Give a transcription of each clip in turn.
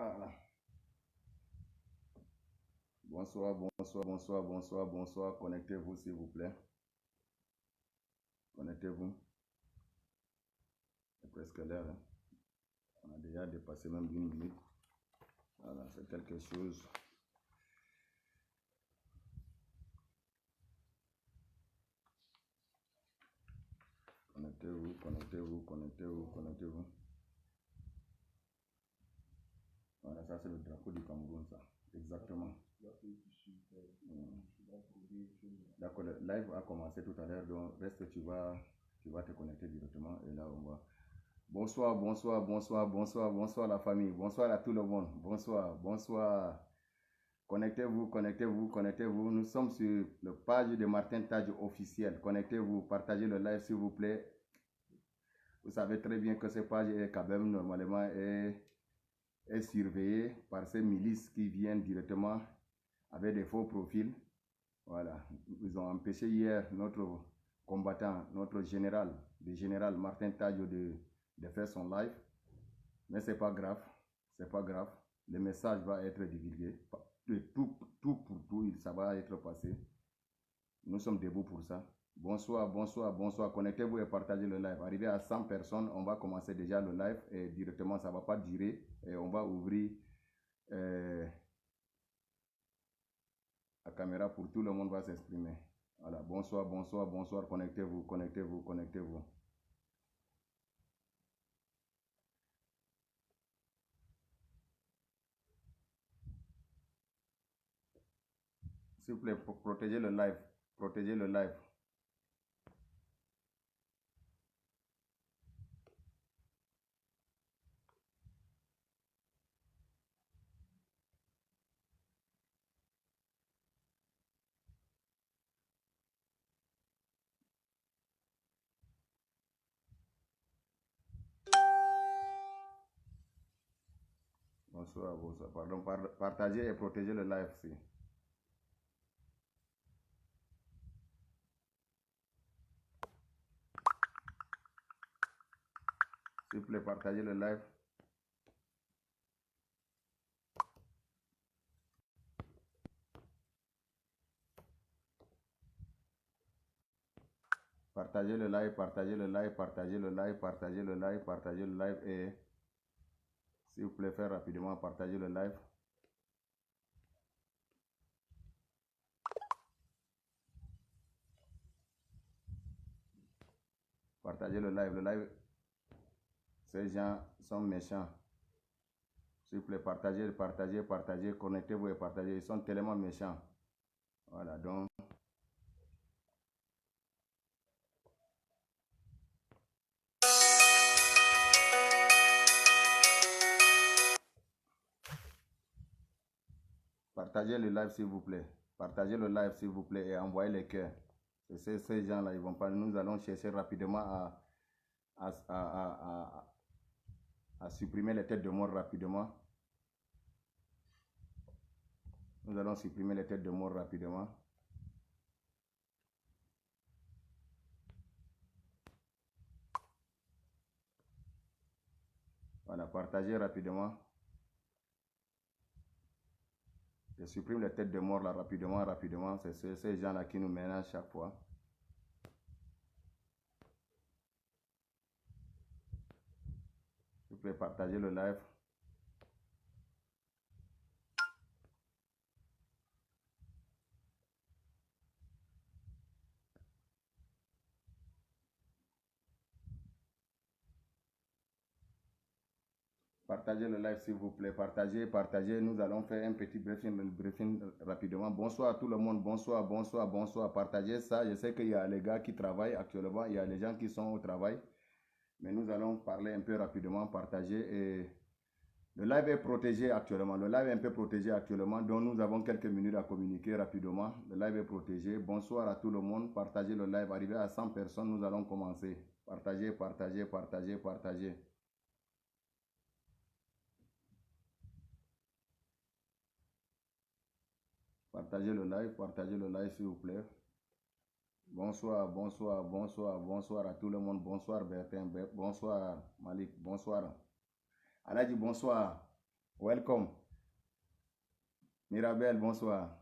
Voilà. Bonsoir, bonsoir, bonsoir, bonsoir, bonsoir. Connectez-vous, s'il vous plaît. Connectez-vous. C'est presque l'heure. Hein. On a déjà dépassé même d'une minute. Voilà, c'est quelque chose. Connectez-vous, connectez-vous, connectez-vous, connectez-vous. Voilà, ça c'est le drapeau du Cameroun, ça. Exactement. D'accord, le live a commencé tout à l'heure, donc reste, tu vas te connecter directement et là on va. Bonsoir, bonsoir, bonsoir, bonsoir, bonsoir la famille, bonsoir à tout le monde, bonsoir, bonsoir. Connectez-vous, connectez-vous, connectez-vous. Nous sommes sur le page de Martin Tadj officiel. Connectez-vous, partagez le live s'il vous plaît. Vous savez très bien que cette page est quand même normalement est surveillée par ces milices qui viennent directement avec des faux profils. Voilà, ils ont empêché hier notre combattant, notre général, le général Martin Tadj de faire son live. Mais c'est pas grave, c'est pas grave. Le message va être divulgué. Tout pour tout, ça va être passé. Nous sommes debout pour ça. Bonsoir, bonsoir, bonsoir. Connectez-vous et partagez le live. Arrivé à 100 personnes, on va commencer déjà le live et directement, ça ne va pas durer. Et on va ouvrir la caméra pour tout le monde va s'exprimer. Voilà, bonsoir, bonsoir, bonsoir. Connectez-vous, connectez-vous, connectez-vous. S'il vous plaît, protégez le live. Protégez le live. Bonsoir, bonsoir. Pardon, partagez et protégez le live aussi. S'il vous plaît, partagez le live. Partagez le live, partagez le live, partagez le live, partagez le live, partagez le live et s'il vous plaît, faire rapidement, partagez le live. Partagez le live. Le live, ces gens sont méchants. S'il vous plaît, partagez, partagez, partagez, connectez-vous et partagez. Ils sont tellement méchants. Voilà, donc. Partagez le live, s'il vous plaît. Partagez le live, s'il vous plaît, et envoyez les cœurs. Ces gens-là, ils vont pas. Nous allons chercher rapidement à supprimer les têtes de mort rapidement. Nous allons supprimer les têtes de mort rapidement. Voilà, partagez rapidement. Je supprime les têtes de mort là rapidement, rapidement. C'est ces gens-là qui nous ménagent chaque fois. S'il vous plaît, partagez le live. Partagez le live s'il vous plaît, partagez, partagez. Nous allons faire un petit briefing rapidement. Bonsoir à tout le monde, bonsoir, bonsoir, bonsoir. Partagez ça. Je sais qu'il y a les gars qui travaillent actuellement, il y a les gens qui sont au travail. Mais nous allons parler un peu rapidement, partager. Et le live est protégé actuellement. Le live est un peu protégé actuellement, donc nous avons quelques minutes à communiquer rapidement. Le live est protégé. Bonsoir à tout le monde. Partagez le live. Arrivé à 100 personnes, nous allons commencer. Partagez, partagez, partagez, partagez. Partagez le live s'il vous plaît. Bonsoir, bonsoir, bonsoir, bonsoir à tout le monde. Bonsoir Bertin, bonsoir Malik, bonsoir. Aladji, bonsoir. Welcome. Mirabel, bonsoir.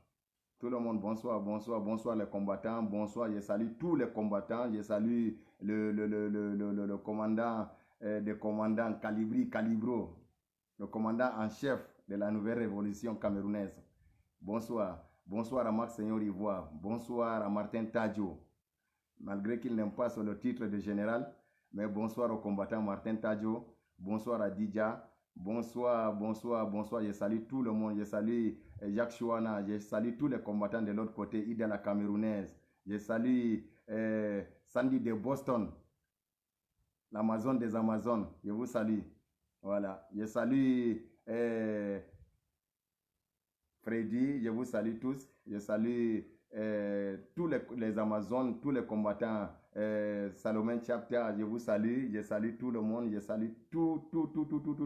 Tout le monde, bonsoir, bonsoir, bonsoir les combattants, bonsoir. Je salue tous les combattants. Je salue le commandant des commandants Calibri Calibro, le commandant en chef de la nouvelle révolution camerounaise. Bonsoir. Bonsoir à Max Seigneur Ivoire. Bonsoir à Martin Tadjo. Malgré qu'il n'aime pas sur le titre de général, mais bonsoir au combattant Martin Tadjo. Bonsoir à Didja. Bonsoir, bonsoir, bonsoir. Je salue tout le monde. Je salue Jacques Chouana. Je salue tous les combattants de l'autre côté, Ida la Camerounaise. Je salue Sandy de Boston, l'Amazon des Amazones. Je vous salue. Voilà. Je salue Freddy. Je vous salue tous. Je salue tous les Amazones, tous les combattants. Salomon Chapter, je vous salue. Je salue tout le monde. Je salue tous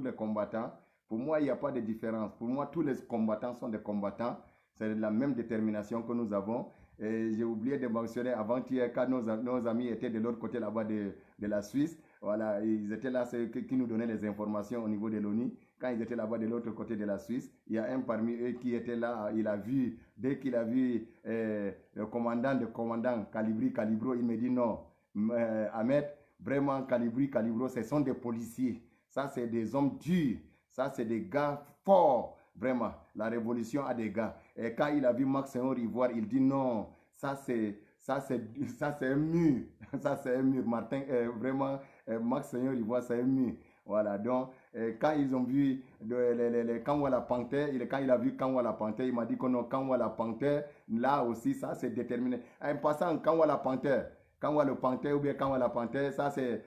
les combattants. Pour moi, il n'y a pas de différence. Pour moi, tous les combattants sont des combattants. C'est la même détermination que nous avons. J'ai oublié de mentionner avant-hier quand nos amis étaient de l'autre côté là-bas de la Suisse. Voilà, ils étaient là, ceux qui nous donnaient les informations au niveau de l'ONU. Quand ils étaient là-bas de l'autre côté de la Suisse, il y a un parmi eux qui était là. Il a vu, dès qu'il a vu le commandant Calibri Calibro, il me dit non, Ahmed, vraiment Calibri Calibro, ce sont des policiers. Ça, c'est des hommes durs. Ça, c'est des gars forts. Vraiment, la révolution a des gars. Et quand il a vu Max Seigneur Ivoire, il dit non, ça c'est un mur. Ça c'est un mur. Martin, vraiment, Max Seigneur Ivoire, c'est un mur. Voilà, donc quand ils ont vu Kanwa la Panthère, quand il a vu Kanwa la Panthère, il m'a dit que non, Kanwa la Panthère, là aussi, ça c'est déterminé. En passant, Kanwa la Panthère, Kanwa le Panthère ou bien Kanwa la Panthère, ça c'est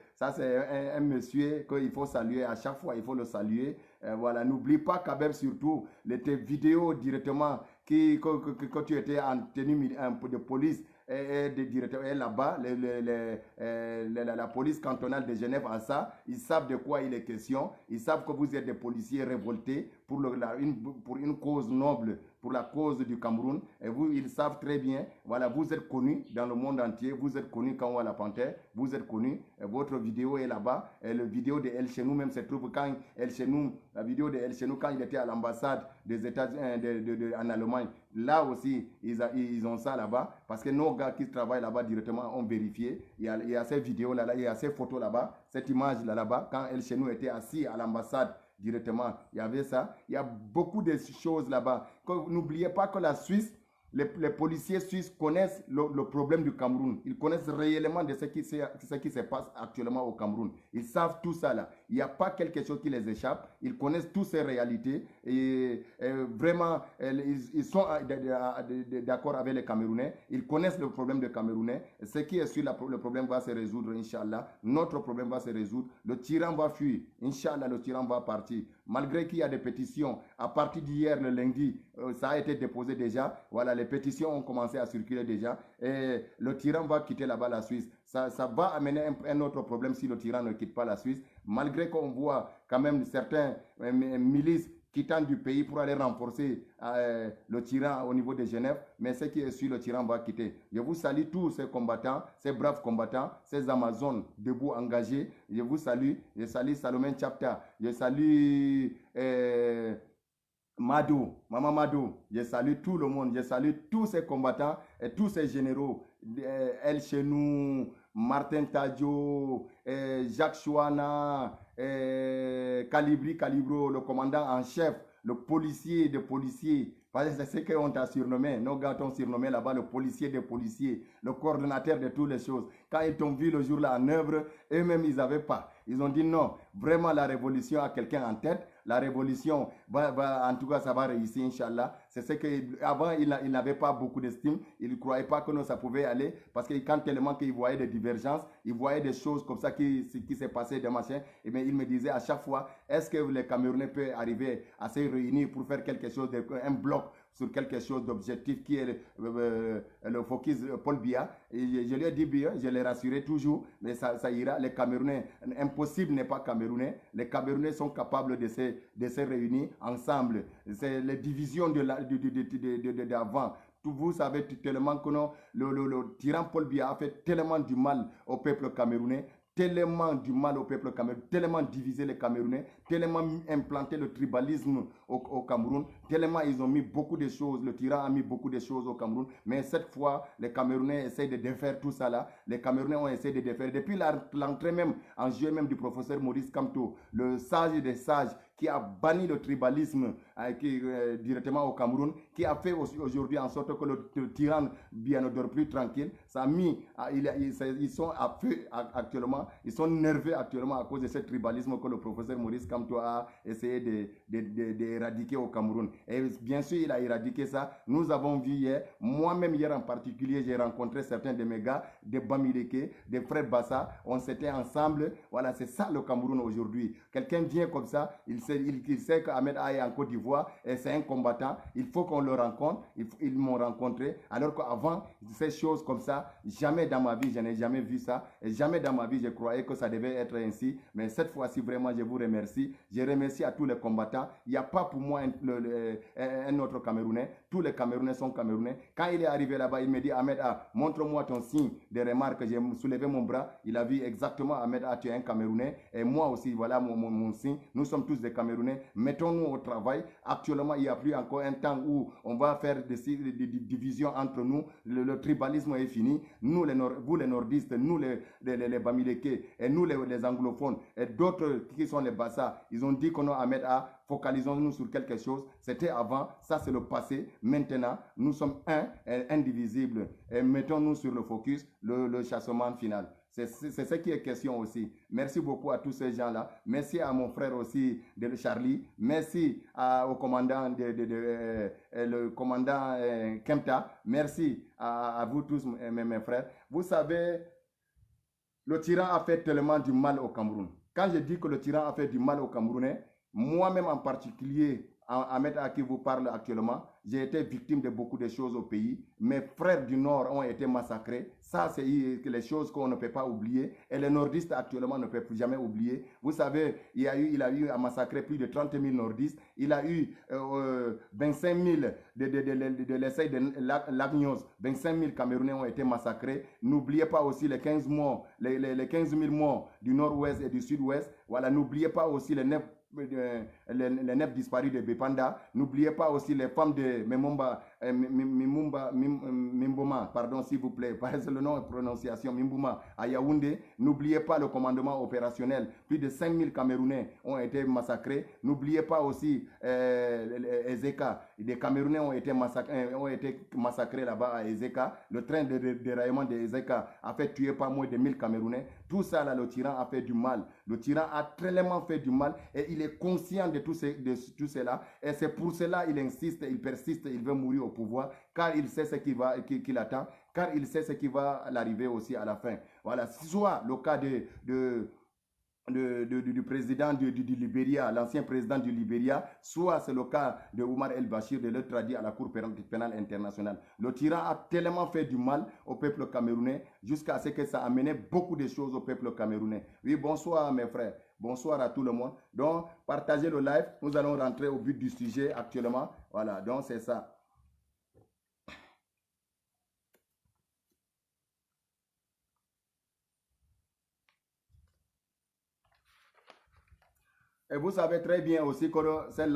un monsieur qu'il faut saluer. À chaque fois, il faut le saluer. Voilà, n'oublie pas quand même surtout tes vidéos directement que tu étais en tenue de police et là-bas, la police cantonale de Genève en ça, ils savent de quoi il est question. Ils savent que vous êtes des policiers révoltés pour une cause noble, pour la cause du Cameroun. Et vous, ils savent très bien, voilà, vous êtes connus dans le monde entier, vous êtes connus quand on voit la Panthère, vous êtes connus, votre vidéo est là-bas, et la vidéo de El Chenou même se trouve quand El Chenou, la vidéo de El Chenou quand il était à l'ambassade des États-Unis en Allemagne, là aussi, ils ont ça là-bas, parce que nos gars qui travaillent là-bas directement ont vérifié, il y a ces vidéos là, il y a ces photos là-bas, cette image là-bas, quand El Chenou était assis à l'ambassade directement, il y avait ça. Il y a beaucoup de choses là-bas. N'oubliez pas que la Suisse, les policiers suisses connaissent le problème du Cameroun. Ils connaissent réellement de ce qui se passe actuellement au Cameroun. Ils savent tout ça là. Il n'y a pas quelque chose qui les échappe. Ils connaissent toutes ces réalités. Et vraiment, ils sont d'accord avec les Camerounais. Ils connaissent le problème des Camerounais. Ce qui est sûr, le problème va se résoudre, Inch'Allah. Notre problème va se résoudre. Le tyran va fuir. Inch'Allah, le tyran va partir. Malgré qu'il y a des pétitions, à partir d'hier, le lundi, ça a été déposé déjà. Voilà, les pétitions ont commencé à circuler déjà. Et le tyran va quitter là-bas la Suisse. Ça va amener un autre problème si le tyran ne quitte pas la Suisse. Malgré qu'on voit quand même certains milices quittant du pays pour aller renforcer le tyran au niveau de Genève. Mais ce qui est sûr, le tyran va quitter. Je vous salue tous ces combattants, ces braves combattants, ces Amazones debout engagés. Je vous salue. Je salue Salomon Chapta. Je salue Madou, Maman Madou. Je salue tout le monde. Je salue tous ces combattants et tous ces généraux. El Chenou, Martin Tadjo, Jacques Chouana, Calibri Calibro, le commandant en chef, le policier des policiers. C'est ce qu'on t'a surnommé. Nos gars t'ont surnommé là-bas le policier des policiers, le coordonnateur de toutes les choses. Quand ils t'ont vu le jour-là en œuvre, eux-mêmes, ils n'avaient pas. Ils ont dit non, vraiment la révolution a quelqu'un en tête. La révolution, en tout cas, ça va réussir, Inch'Allah. C'est ce qu'avant, il n'avait pas beaucoup d'estime. Il ne croyait pas que ça pouvait aller. Parce que quand tellement qu'il voyait des divergences, il voyait des choses comme ça qui s'est passé, des machins. Et bien, il me disait à chaque fois, est-ce que les Camerounais peuvent arriver à se réunir pour faire quelque chose, un bloc sur quelque chose d'objectif qui est le focus Paul Biya. Et je lui ai dit bien, je l'ai rassuré toujours, mais ça ira. Les Camerounais, impossible n'est pas Camerounais. Les Camerounais sont capables de se réunir ensemble. C'est les divisions d'avant. Vous savez tellement que le tyran Paul Biya a fait tellement du mal au peuple camerounais, tellement du mal au peuple camerounais, tellement divisé les Camerounais, tellement implanté le tribalisme au Cameroun, tellement ils ont mis beaucoup de choses, le tyran a mis beaucoup de choses au Cameroun, mais cette fois, les Camerounais essayent de défaire tout ça là, les Camerounais ont essayé de défaire, depuis l'entrée même, en juillet même du professeur Maurice Kamto, le sage des sages, qui a banni le tribalisme directement au Cameroun, qui a fait aujourd'hui en sorte que le tyran bien ne dort plus tranquille. Ça a mis, ils sont à feu actuellement, ils sont nerveux actuellement à cause de ce tribalisme que le professeur Maurice Kamto a essayé d'éradiquer au Cameroun. Et bien sûr, il a éradiqué ça. Nous avons vu hier, moi-même hier en particulier, j'ai rencontré certains de mes gars, des Bamileke, des frères Bassa, on s'était ensemble. Voilà, c'est ça le Cameroun aujourd'hui. Quelqu'un vient comme ça, il sait qu'Ahmed A est en Côte d'Ivoire et c'est un combattant, il faut qu'on le rencontre, ils m'ont rencontré, alors qu'avant, ces choses comme ça, jamais dans ma vie, je n'ai jamais vu ça, et jamais dans ma vie, je croyais que ça devait être ainsi, mais cette fois-ci, vraiment, je vous remercie. Je remercie à tous les combattants. Il n'y a pas pour moi un autre Camerounais. Tous les Camerounais sont Camerounais. Quand il est arrivé là-bas, il me dit, Ahmed A, montre-moi ton signe de remarque. J'ai soulevé mon bras. Il a vu exactement, Ahmed A, tu es un Camerounais. Et moi aussi, voilà mon signe. Nous sommes tous des Camerounais. Mettons-nous au travail. Actuellement, il n'y a plus encore un temps où on va faire des divisions entre nous. Le tribalisme est fini. Nous, vous les nordistes, nous les Bamileke, et nous les anglophones, et d'autres qui sont les Bassa, ils ont dit qu'on a Ahmed A, focalisons-nous sur quelque chose. C'était avant, ça c'est le passé. Maintenant, nous sommes indivisibles. Et mettons-nous sur le focus, le chassement final. C'est ce qui est question aussi. Merci beaucoup à tous ces gens-là. Merci à mon frère aussi, de Charlie. Merci au commandant, le commandant Kempta. Merci à vous tous, mes frères. Vous savez, le tyran a fait tellement du mal au Cameroun. Quand je dis que le tyran a fait du mal aux Camerounais, moi-même en particulier, Ahmed A qui vous parle actuellement, j'ai été victime de beaucoup de choses au pays. Mes frères du Nord ont été massacrés. Ça, c'est les choses qu'on ne peut pas oublier. Et les nordistes actuellement ne peuvent jamais oublier. Vous savez, il a eu à massacrer plus de 30 000 nordistes. Il a eu 25 000 de l'essai de Lagnos. 25 000 Camerounais ont été massacrés. N'oubliez pas aussi les 15 morts, les 15 000 morts du nord-ouest et du sud-ouest. Voilà, n'oubliez pas aussi les 9 disparus de Bepanda. N'oubliez pas aussi les femmes de Mimboma, pardon s'il vous plaît, c'est le nom de prononciation, Mimboma, à Yaoundé. N'oubliez pas le commandement opérationnel. Plus de 5000 Camerounais ont été massacrés. N'oubliez pas aussi Ezeka. Des Camerounais ont été massacrés là-bas à Ezeka. Le train de déraillement de Ezeka a fait tuer pas moins de 1000 Camerounais. Tout ça, là, le tyran a fait du mal. Le tyran a tellement fait du mal et il est conscient de tout cela. Et c'est pour cela qu'il insiste, il persiste, il veut mourir au pouvoir, car il sait ce qu'il attend, car il sait ce qui va l'arriver aussi à la fin. Voilà, soit le cas du président du Libéria, l'ancien président du Libéria, soit c'est le cas de Omar El-Bashir, de l'extradit à la Cour pénale internationale. Le tyran a tellement fait du mal au peuple camerounais jusqu'à ce que ça a amené beaucoup de choses au peuple camerounais. Oui, bonsoir mes frères, bonsoir à tout le monde. Donc, partagez le live, nous allons rentrer au but du sujet actuellement. Voilà, donc c'est ça. Et vous savez très bien aussi que cette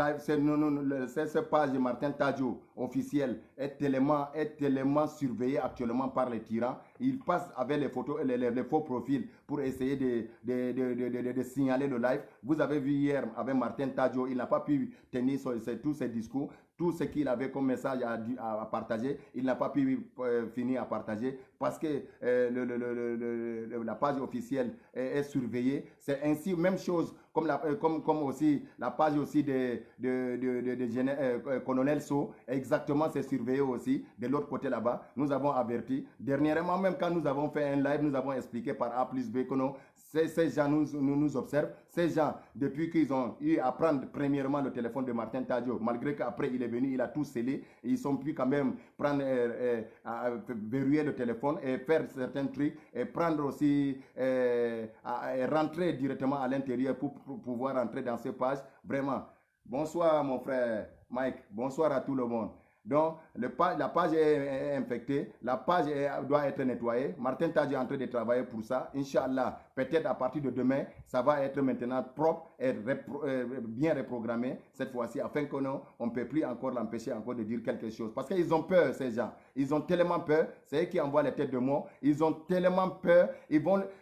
page de Martin Tadjo officielle est tellement surveillée actuellement par les tyrans. Il passe avec les photos et les faux profils pour essayer de signaler le live. Vous avez vu hier avec Martin Tadjo, il n'a pas pu tenir tous ses discours. Tout ce qu'il avait comme message à partager, il n'a pas pu finir à partager parce que la page officielle est surveillée. C'est ainsi, même chose, comme aussi la page aussi de Colonel So, exactement, c'est surveillé aussi. De l'autre côté là-bas, nous avons averti. Dernièrement, même quand nous avons fait un live, nous avons expliqué par A plus B que non, ces gens nous observent. Ces gens, depuis qu'ils ont eu à prendre premièrement le téléphone de Martin Tadjo, malgré qu'après il est venu, il a tout scellé, ils ont pu quand même prendre, verrouiller le téléphone et faire certains trucs et prendre aussi, rentrer directement à l'intérieur pour pouvoir rentrer dans ces pages. Vraiment, bonsoir mon frère Mike, bonsoir à tout le monde. Donc, la page est infectée, la page doit être nettoyée. Martin Tadjo est en train de travailler pour ça. Inch'Allah, peut-être à partir de demain, ça va être maintenant propre et bien reprogrammé cette fois-ci, afin qu'on ne peut plus encore l'empêcher encore de dire quelque chose. Parce qu'ils ont peur, ces gens. Ils ont tellement peur. C'est eux qui envoient les têtes de mort. Ils ont tellement peur.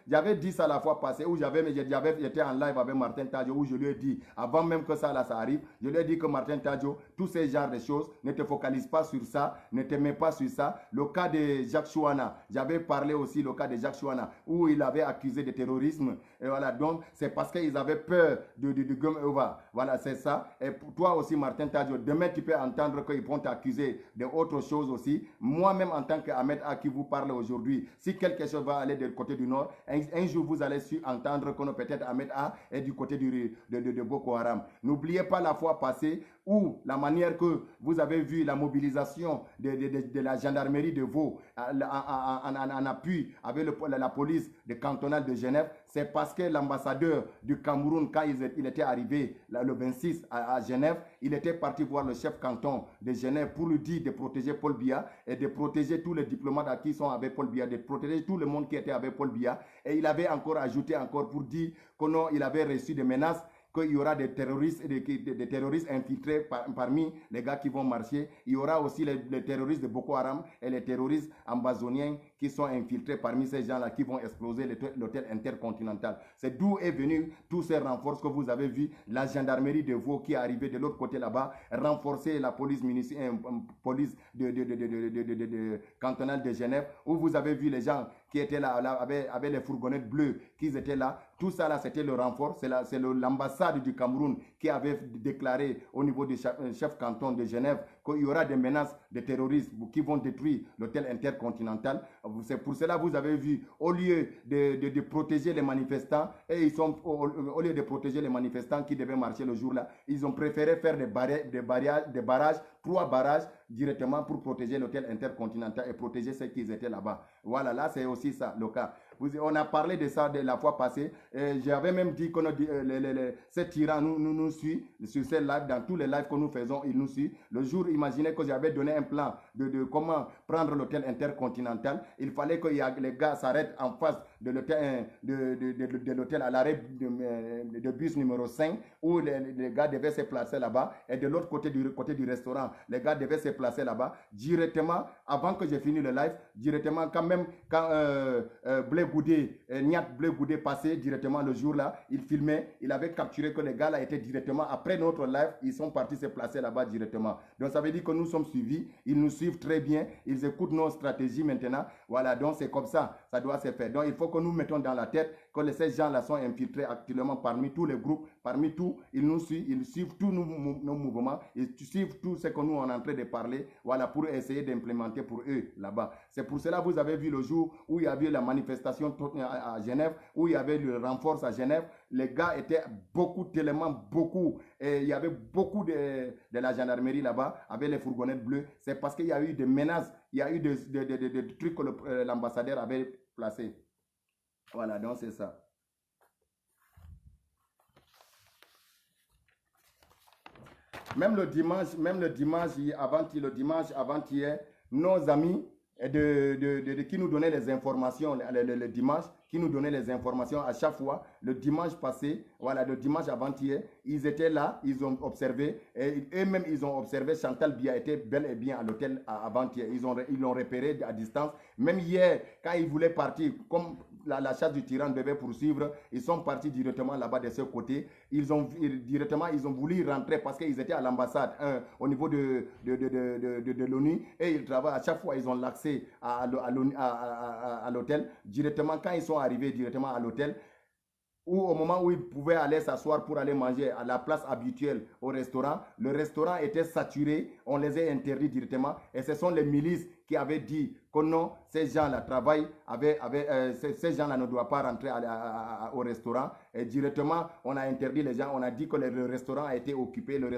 J'avais dit ça la fois passée, où j'étais en live avec Martin Tadjo, où je lui ai dit, avant même que ça arrive, je lui ai dit que Martin Tadjo, tous ces genres de choses, ne te focalise pas sur ça, ne te mets pas sur ça. Le cas de Jacques Chouana, j'avais parlé aussi le cas de Jacques Chouana, où il avait accusé de terrorisme. Et voilà, donc c'est parce qu'ils avaient peur de Gumeva. Voilà, c'est ça. Et pour toi aussi, Martin Tadjo, demain tu peux entendre qu'ils vont t'accuser d'autres choses aussi. Moi-même, en tant qu'Ahmed A qui vous parle aujourd'hui, si quelque chose va aller du côté du nord, un jour vous allez entendre que peut-être Ahmed A est du côté de Boko Haram. N'oubliez pas la fois passée où la manière que vous avez vu la mobilisation de la gendarmerie de Vaud en appui avec la police cantonale de Genève, c'est parce que l'ambassadeur du Cameroun, quand il était arrivé le 26 à Genève, il était parti voir le chef canton de Genève pour lui dire de protéger Paul Biya et de protéger tous les diplomates qui sont avec Paul Biya, de protéger tout le monde qui était avec Paul Biya. Et il avait encore ajouté pour dire qu'il avait reçu des menaces, qu'il y aura des terroristes infiltrés parmi les gars qui vont marcher. Il y aura aussi les terroristes de Boko Haram et les terroristes ambazoniens qui sont infiltrés parmi ces gens-là qui vont exploser l'hôtel intercontinental. C'est d'où est venu tous ces renforts que vous avez vus. La gendarmerie de Vaud qui est arrivée de l'autre côté là-bas, renforcer la police cantonale de Genève, où vous avez vu les gens qui étaient là avec les fourgonnettes bleues, qui étaient là. Tout ça là, c'était le renfort. C'est l'ambassade du Cameroun qui avait déclaré au niveau du chef canton de Genève qu'il y aura des menaces de terroristes qui vont détruire l'hôtel intercontinental. C'est pour cela que vous avez vu, au lieu de protéger les manifestants, au lieu de protéger les manifestants qui devaient marcher le jour-là, ils ont préféré faire des barrages, 3 barrages directement pour protéger l'hôtel intercontinental et protéger ceux qui étaient là-bas. Voilà, là c'est aussi ça le cas. On a parlé de ça de la fois passée. J'avais même dit que ces tyrans nous suivent sur ces lives, dans tous les lives que nous faisons, ils nous suivent. Le jour, imaginez que j'avais donné un plan de comment prendre l'hôtel intercontinental. Il fallait que les gars s'arrêtent en face de l'hôtel à l'arrêt de bus numéro 5, où les gars devaient se placer là-bas. Et de l'autre côté du restaurant, les gars devaient se placer là-bas. Directement, avant que j'ai fini le live, directement, quand Niat Blé Goudé passait directement le jour-là, il filmait, il avait capturé que les gars là étaient directement, après notre live, ils sont partis se placer là-bas directement. Donc ça veut dire que nous sommes suivis, ils nous suivent très bien, ils écoutent nos stratégies maintenant. Voilà, donc c'est comme ça, ça doit se faire. Donc il faut que nous mettons dans la tête que ces gens-là sont infiltrés actuellement parmi tous les groupes, parmi tous, ils suivent tous nos mouvements, ils suivent tout ce que nous on est en train de parler, voilà, pour essayer d'implémenter pour eux là-bas. C'est pour cela que vous avez vu le jour où il y avait la manifestation à Genève, où il y avait le renfort à Genève, les gars étaient tellement beaucoup, et il y avait beaucoup de la gendarmerie là-bas, avec les fourgonnettes bleues. C'est parce qu'il y a eu des menaces, il y a eu des trucs que l'ambassadeur avait placés. Voilà, donc c'est ça. Même le dimanche avant-hier, nos amis qui nous donnaient les informations le dimanche, qui nous donnaient les informations à chaque fois, le dimanche passé, voilà, le dimanche avant-hier, ils étaient là, ils ont observé, et eux-mêmes ils ont observé, Chantal Biya était bel et bien à l'hôtel avant-hier, ils l'ont repéré à distance. Même hier, quand ils voulaient partir, comme la chasse du tyran devait poursuivre, ils sont partis directement là-bas de ce côté. Ils ont voulu rentrer parce qu'ils étaient à l'ambassade au niveau de l'ONU, et ils travaillent. À chaque fois, ils ont l'accès à l'hôtel. Directement, quand ils sont arrivés directement à l'hôtel, ou au moment où ils pouvaient aller s'asseoir pour aller manger à la place habituelle au restaurant, le restaurant était saturé, on les a interdits directement, et ce sont les milices qui avaient dit que non, ces gens-là travaillent, ces gens-là ne doivent pas rentrer au restaurant, et directement, on a interdit les gens, on a dit que le restaurant a été occupé, donc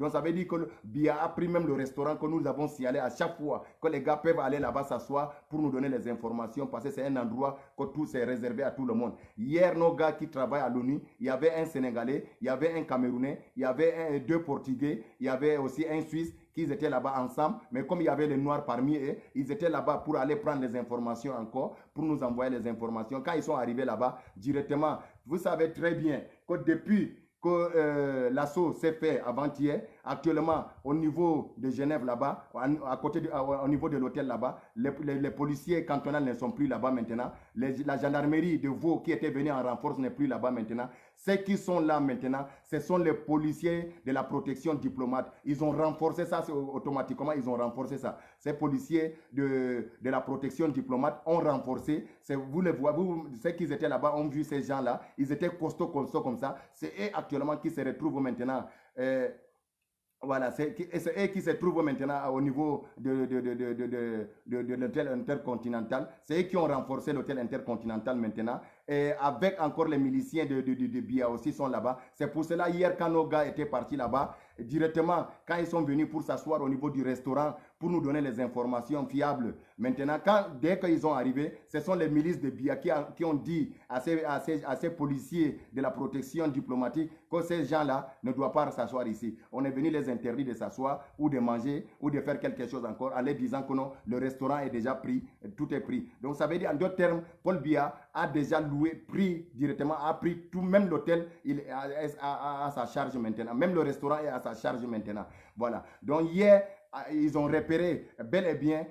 ça veut dire que Biya a pris même le restaurant que nous avons signalé à chaque fois, que les gars peuvent aller là-bas s'asseoir pour nous donner les informations, parce que c'est un endroit que tout c'est réservé à tout le monde. Hier, nos gars qui travaillent à l'ONU, il y avait un Sénégalais, il y avait un Camerounais, il y avait 2 Portugais, il y avait aussi un Suisse qu'ils étaient là-bas ensemble, mais comme il y avait les Noirs parmi eux, ils étaient là-bas pour aller prendre les informations encore, pour nous envoyer les informations. Quand ils sont arrivés là-bas, directement, vous savez très bien que depuis que l'assaut s'est fait avant-hier. Actuellement, au niveau de Genève là-bas, au niveau de l'hôtel là-bas, les policiers cantonaux ne sont plus là-bas maintenant. La gendarmerie de Vaud qui était venue en renfort n'est plus là-bas maintenant. Ceux qui sont là maintenant, ce sont les policiers de la protection diplomate. Ils ont renforcé ça automatiquement, ils ont renforcé ça. Ces policiers de la protection diplomate ont renforcé. Vous les voyez, ceux qui étaient là-bas ont vu ces gens-là. Ils étaient costauds comme ça. C'est eux actuellement qui se retrouvent maintenant. Voilà, c'est eux qui se trouvent maintenant au niveau de l'hôtel intercontinental. C'est eux qui ont renforcé l'hôtel intercontinental maintenant. Et avec encore les miliciens de BIA aussi sont là-bas. C'est pour cela, hier, quand nos gars étaient partis là-bas, directement, quand ils sont venus pour s'asseoir au niveau du restaurant, pour nous donner les informations fiables. Maintenant, dès qu'ils sont arrivés, ce sont les milices de BIA qui ont dit à ces policiers de la protection diplomatique que ces gens-là ne doivent pas s'asseoir ici. On est venu les interdire de s'asseoir ou de manger ou de faire quelque chose encore en leur disant que non, le restaurant est déjà pris, tout est pris. Donc ça veut dire en d'autres termes, Paul Biya a déjà a pris tout, même l'hôtel, il est à sa charge maintenant. Même le restaurant est à sa charge maintenant. Voilà. Donc hier, ils ont repéré bel et bien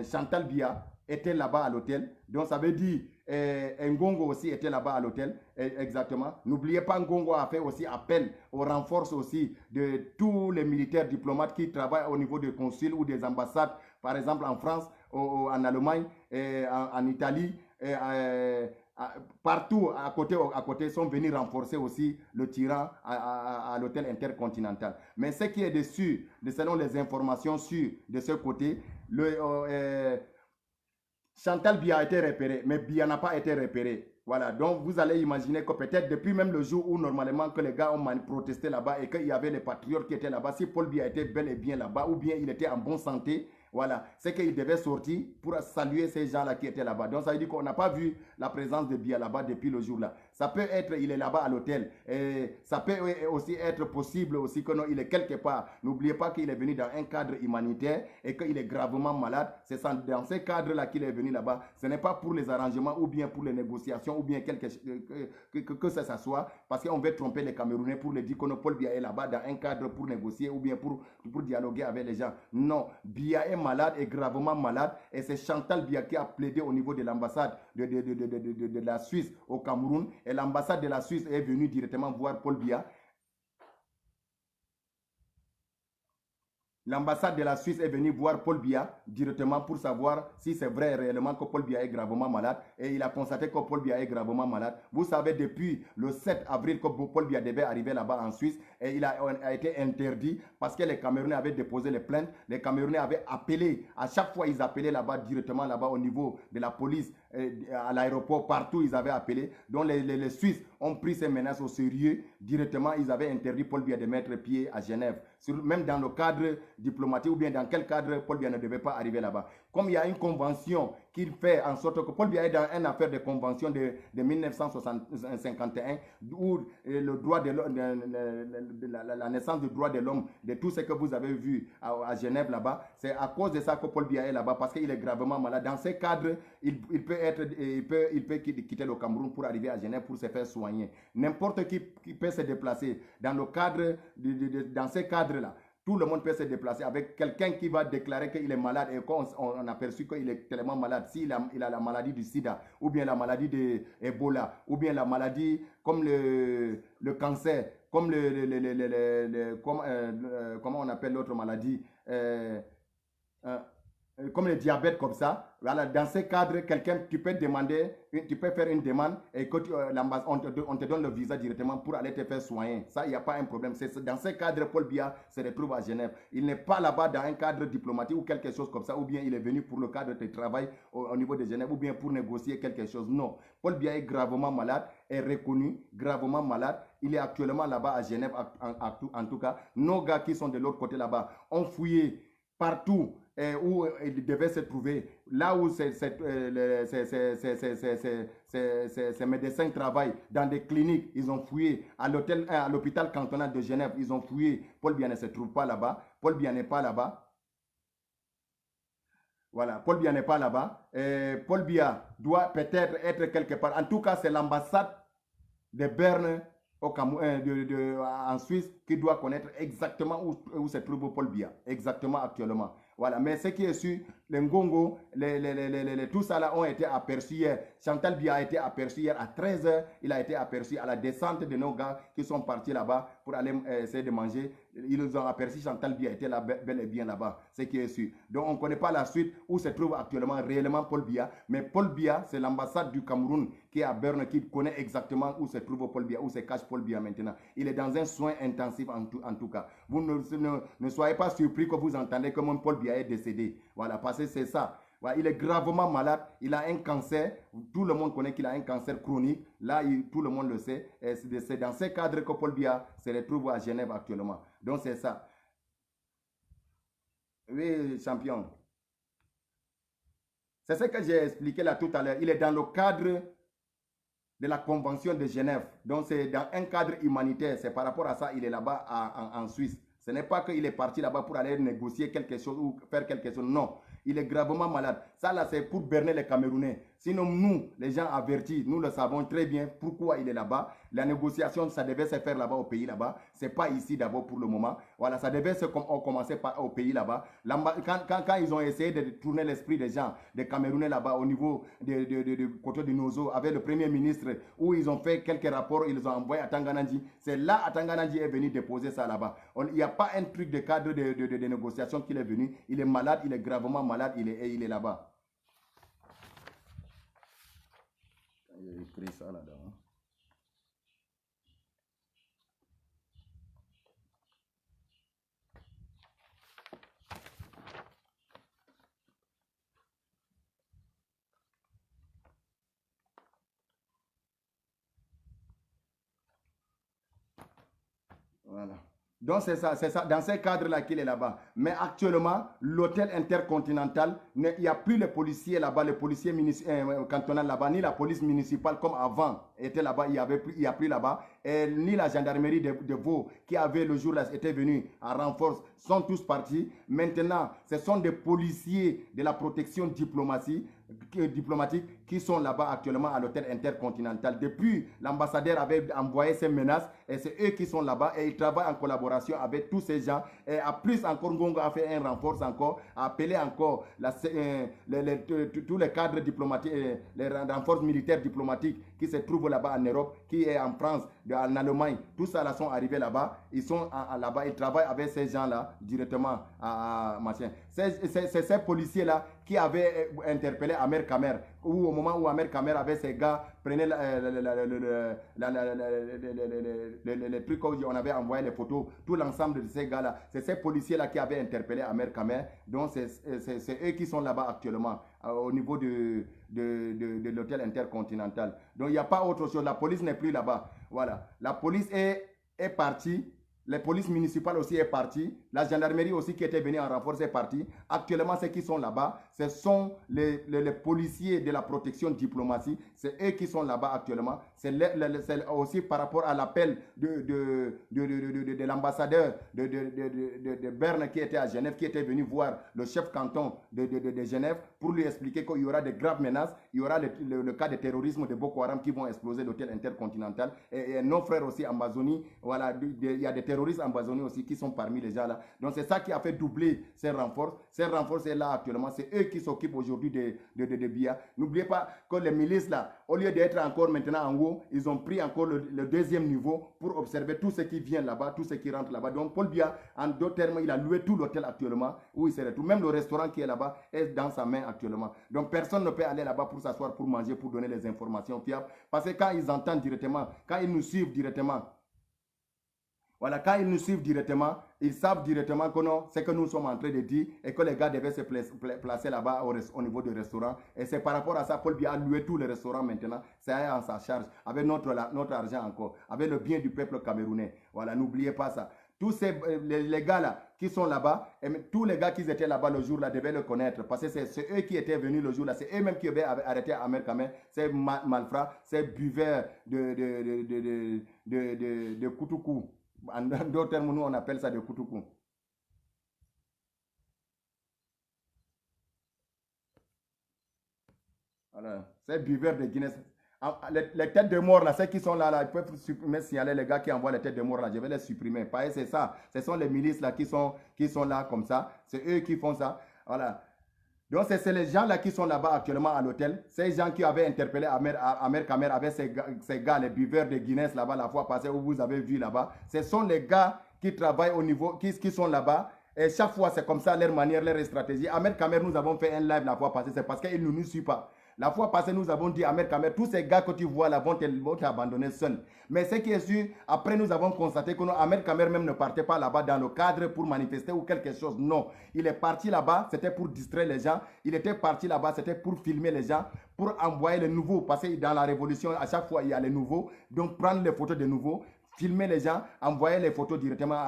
Chantal Biya était là-bas à l'hôtel. Donc ça veut dire Ngongo aussi était là-bas à l'hôtel. Exactement. N'oubliez pas, Ngongo a fait aussi appel au renfort aussi de tous les militaires diplomates qui travaillent au niveau des consuls ou des ambassades, par exemple en France, en Allemagne, en Italie. Partout à côté sont venus renforcer aussi le tyran à l'hôtel intercontinental. Mais ce qui est dessus, selon les informations sûres de ce côté, Chantal Biya a été repéré, mais Biya n'a pas été repéré. Voilà, donc vous allez imaginer que peut-être depuis même le jour où normalement que les gars ont protesté là-bas et qu'il y avait les patriotes qui étaient là-bas, si Paul Biya était bel et bien là-bas ou bien il était en bonne santé, voilà, c'est qu'il devait sortir pour saluer ces gens-là qui étaient là-bas. Donc ça veut dire qu'on n'a pas vu la présence de Biya là-bas depuis le jour-là. Ça peut être, il est là-bas à l'hôtel. Et ça peut aussi être possible aussi que non, il est quelque part. N'oubliez pas qu'il est venu dans un cadre humanitaire et qu'il est gravement malade. C'est dans ce cadre-là qu'il est venu là-bas. Ce n'est pas pour les arrangements ou bien pour les négociations ou bien que ça soit parce qu'on veut tromper les Camerounais pour les dire que Paul Biya est là-bas dans un cadre pour négocier ou bien pour dialoguer avec les gens. Non, Biya est malade, est gravement malade et c'est Chantal Biya qui a plaidé au niveau de l'ambassade de la Suisse au Cameroun et l'ambassade de la Suisse est venue directement voir Paul Biya. L'ambassade de la Suisse est venue voir Paul Biya directement pour savoir si c'est vrai réellement que Paul Biya est gravement malade. Et il a constaté que Paul Biya est gravement malade. Vous savez, depuis le 7 avril que Paul Biya devait arriver là-bas en Suisse, et il a été interdit parce que les Camerounais avaient déposé les plaintes. Les Camerounais avaient appelé, à chaque fois ils appelaient là-bas directement là-bas au niveau de la police, à l'aéroport, partout ils avaient appelé. Donc les Suisses ont pris ces menaces au sérieux. Directement, ils avaient interdit Paul Biya de mettre pied à Genève. Même dans le cadre diplomatique ou bien dans quel cadre Paul Biya ne devait pas arriver là-bas. Comme il y a une convention qui fait en sorte que Paul Biya est dans une affaire de convention de 1951 où le droit de la naissance du droit de l'homme, de tout ce que vous avez vu à Genève là-bas, c'est à cause de ça que Paul Biya est là-bas parce qu'il est gravement malade. Dans ce cadre, il peut quitter le Cameroun pour arriver à Genève pour se faire soigner. N'importe qui peut se déplacer dans le cadre, dans ce cadre-là. Tout le monde peut se déplacer avec quelqu'un qui va déclarer qu'il est malade et qu'on a aperçu qu'il est tellement malade. S'il a la maladie du sida, ou bien la maladie de Ebola, ou bien la maladie comme le cancer, comme comment on appelle l'autre maladie, comme le diabète comme ça. Voilà, dans ce cadre, tu peux faire une demande et que on te donne le visa directement pour aller te faire soigner. Ça, il n'y a pas un problème. C'est dans ce cadre, Paul Biya se retrouve à Genève. Il n'est pas là-bas dans un cadre diplomatique ou quelque chose comme ça, ou bien il est venu pour le cadre de travail au niveau de Genève, ou bien pour négocier quelque chose. Non, Paul Biya est gravement malade, est reconnu, gravement malade. Il est actuellement là-bas à Genève, en tout cas. Nos gars qui sont de l'autre côté là-bas ont fouillé partout où il devait se trouver, là où ces médecins travaillent, dans des cliniques, ils ont fouillé, à l'hôpital cantonal de Genève, ils ont fouillé, Paul Biya ne se trouve pas là-bas, Paul Biya n'est pas là-bas. Voilà, Paul Biya n'est pas là-bas. Paul Biya doit peut-être être quelque part. En tout cas, c'est l'ambassade de Berne en Suisse qui doit connaître exactement où se trouve Paul Biya, exactement actuellement. Voilà, mais ce qui est sûr, les Ngongo, tout ça là ont été aperçus hier. Chantal Biya a été aperçu hier à 13h. Il a été aperçu à la descente de nos gars qui sont partis là-bas pour aller essayer de manger. Ils ont aperçu Chantal Biya était là, bel et bien là-bas, ce qui est sûr. Donc on ne connaît pas la suite où se trouve actuellement réellement Paul Biya. Mais Paul Biya, c'est l'ambassade du Cameroun qui est à Berne qui connaît exactement où se trouve Paul Biya, où se cache Paul Biya maintenant. Il est dans un soin intensif en tout cas. Vous ne soyez pas surpris que vous entendez comment Paul Biya est décédé. Voilà, parce que c'est ça. Ouais, il est gravement malade, il a un cancer, tout le monde connaît qu'il a un cancer chronique, là tout le monde le sait, et c'est dans ce cadre que Paul Biya se retrouve à Genève actuellement. Donc c'est ça. Oui, champion. C'est ce que j'ai expliqué là tout à l'heure. Il est dans le cadre de la Convention de Genève. Donc c'est dans un cadre humanitaire. C'est par rapport à ça il est là-bas en Suisse. Ce n'est pas qu'il est parti là-bas pour aller négocier quelque chose ou faire quelque chose. Non, il est gravement malade. Ça là, c'est pour berner les Camerounais. Sinon, nous, les gens avertis, nous le savons très bien pourquoi il est là-bas. La négociation, ça devait se faire là-bas au pays là-bas. Ce n'est pas ici d'abord pour le moment. Voilà, ça devait se commencer au pays là-bas. Quand ils ont essayé de tourner l'esprit des gens, des Camerounais là-bas, au niveau de côté de Nozo, avec le Premier ministre, où ils ont fait quelques rapports, ils ont envoyé à Tanganandji. C'est là, à Tanganandji est venu déposer ça là-bas. Il n'y a pas un truc de cadre de négociation qu'il est venu. Il est malade, il est gravement malade, il est là-bas. J'ai écrit ça là-dedans. Voilà. Donc c'est ça, dans ces cadres-là qu'il est là-bas. Mais actuellement, l'hôtel intercontinental, il n'y a plus les policiers là-bas, les policiers cantonaux là-bas, ni la police municipale comme avant était là-bas, il n'y a plus là-bas, ni la gendarmerie de Vaud qui avait le jour-là était venue en renfort, sont tous partis. Maintenant, ce sont des policiers de la protection diplomatique qui sont là-bas actuellement à l'hôtel intercontinental. Depuis, l'ambassadeur avait envoyé ces menaces et c'est eux qui sont là-bas et ils travaillent en collaboration avec tous ces gens. Et à plus encore, Ngongo a fait un renfort encore, a appelé encore tous les cadres diplomatiques, les renforts militaires diplomatiques qui se trouvent là-bas en Europe, qui est en France, en Allemagne. Tous ça là sont arrivés là-bas. Ils sont là-bas, ils travaillent avec ces gens-là directement à machin. C'est ces policiers-là qui avaient interpellé Amer Kamer, ou au moment où Amer Kamer avait ses gars, prenait les trucs où on avait envoyé les photos, tout l'ensemble de ces gars-là, c'est ces policiers-là qui avaient interpellé Amer Kamer, donc c'est eux qui sont là-bas actuellement, au niveau de l'hôtel intercontinental. Donc il n'y a pas autre chose, la police n'est plus là-bas. Voilà, la police est partie. Les polices municipales aussi est partie. La gendarmerie aussi qui était venue en renfort est partie. Actuellement, ceux qui sont là-bas, ce sont les policiers de la protection diplomatique. C'est eux qui sont là-bas actuellement. C'est aussi par rapport à l'appel de l'ambassadeur de Berne qui était à Genève, qui était venu voir le chef canton de Genève pour lui expliquer qu'il y aura de graves menaces. Il y aura le cas de terrorisme de Boko Haram qui vont exploser l'hôtel intercontinental. Et nos frères aussi en Amazonie, voilà, il y a des terroristes en Amazonie aussi qui sont parmi les gens là. Donc c'est ça qui a fait doubler ces renforts. Ces renforts, c'est là actuellement. C'est eux qui s'occupent aujourd'hui de Biya. N'oubliez pas que les milices là, au lieu d'être encore maintenant en haut, ils ont pris encore le deuxième niveau pour observer tout ce qui vient là-bas, tout ce qui rentre là-bas. Donc Paul Biya, en d'autres termes, il a loué tout l'hôtel actuellement où il se retrouve. Même le restaurant qui est là-bas est dans sa main actuellement. Donc personne ne peut aller là-bas pour s'asseoir, pour manger, pour donner les informations fiables. Parce que quand ils entendent directement, quand ils nous suivent directement, voilà, quand ils nous suivent directement, ils savent directement que non, c'est que nous sommes en train de dire et que les gars devaient se placer là-bas au niveau du restaurant. Et c'est par rapport à ça, Paul Biya a loué tous les restaurants maintenant. C'est en sa charge, avec notre argent encore, avec le bien du peuple camerounais. Voilà, n'oubliez pas ça. Tous les gars là qui sont là-bas, tous les gars qui étaient là-bas le jour-là devaient le connaître parce que c'est eux qui étaient venus le jour-là. C'est eux-mêmes qui avaient arrêté Ahmed Kamer, ces malfrats, ces buveurs de Koutoukou. En d'autres termes, nous on appelle ça de Koutoukou. Voilà. Ces buveurs de Guinness. Les têtes de mort, là, ceux qui sont là, ils peuvent supprimer, signaler les gars qui envoient les têtes de mort, là, je vais les supprimer. Pareil, c'est ça. Ce sont les milices là, qui sont là comme ça. C'est eux qui font ça. Voilà. Donc, c'est les gens là qui sont là-bas actuellement à l'hôtel. Ces gens qui avaient interpellé Ahmed Kamer avec ces gars, les buveurs de Guinness là-bas la fois passée où vous avez vu là-bas. Ce sont les gars qui travaillent au niveau, qui sont là-bas. Et chaque fois, c'est comme ça leur manière, leur stratégie. Ahmed Kamer, nous avons fait un live la fois passée. C'est parce qu'il ne nous suit pas. La fois passée, nous avons dit à Ahmed Kamer, tous ces gars que tu vois là vont t'abandonner seul. Mais ce qui est sûr, après nous avons constaté que Ahmed Kamer même ne partait pas là-bas dans le cadre pour manifester ou quelque chose. Non, il est parti là-bas, c'était pour distraire les gens. Il était parti là-bas, c'était pour filmer les gens, pour envoyer les nouveaux. Parce que dans la révolution, à chaque fois, il y a les nouveaux. Donc prendre les photos des nouveaux, filmer les gens, envoyer les photos directement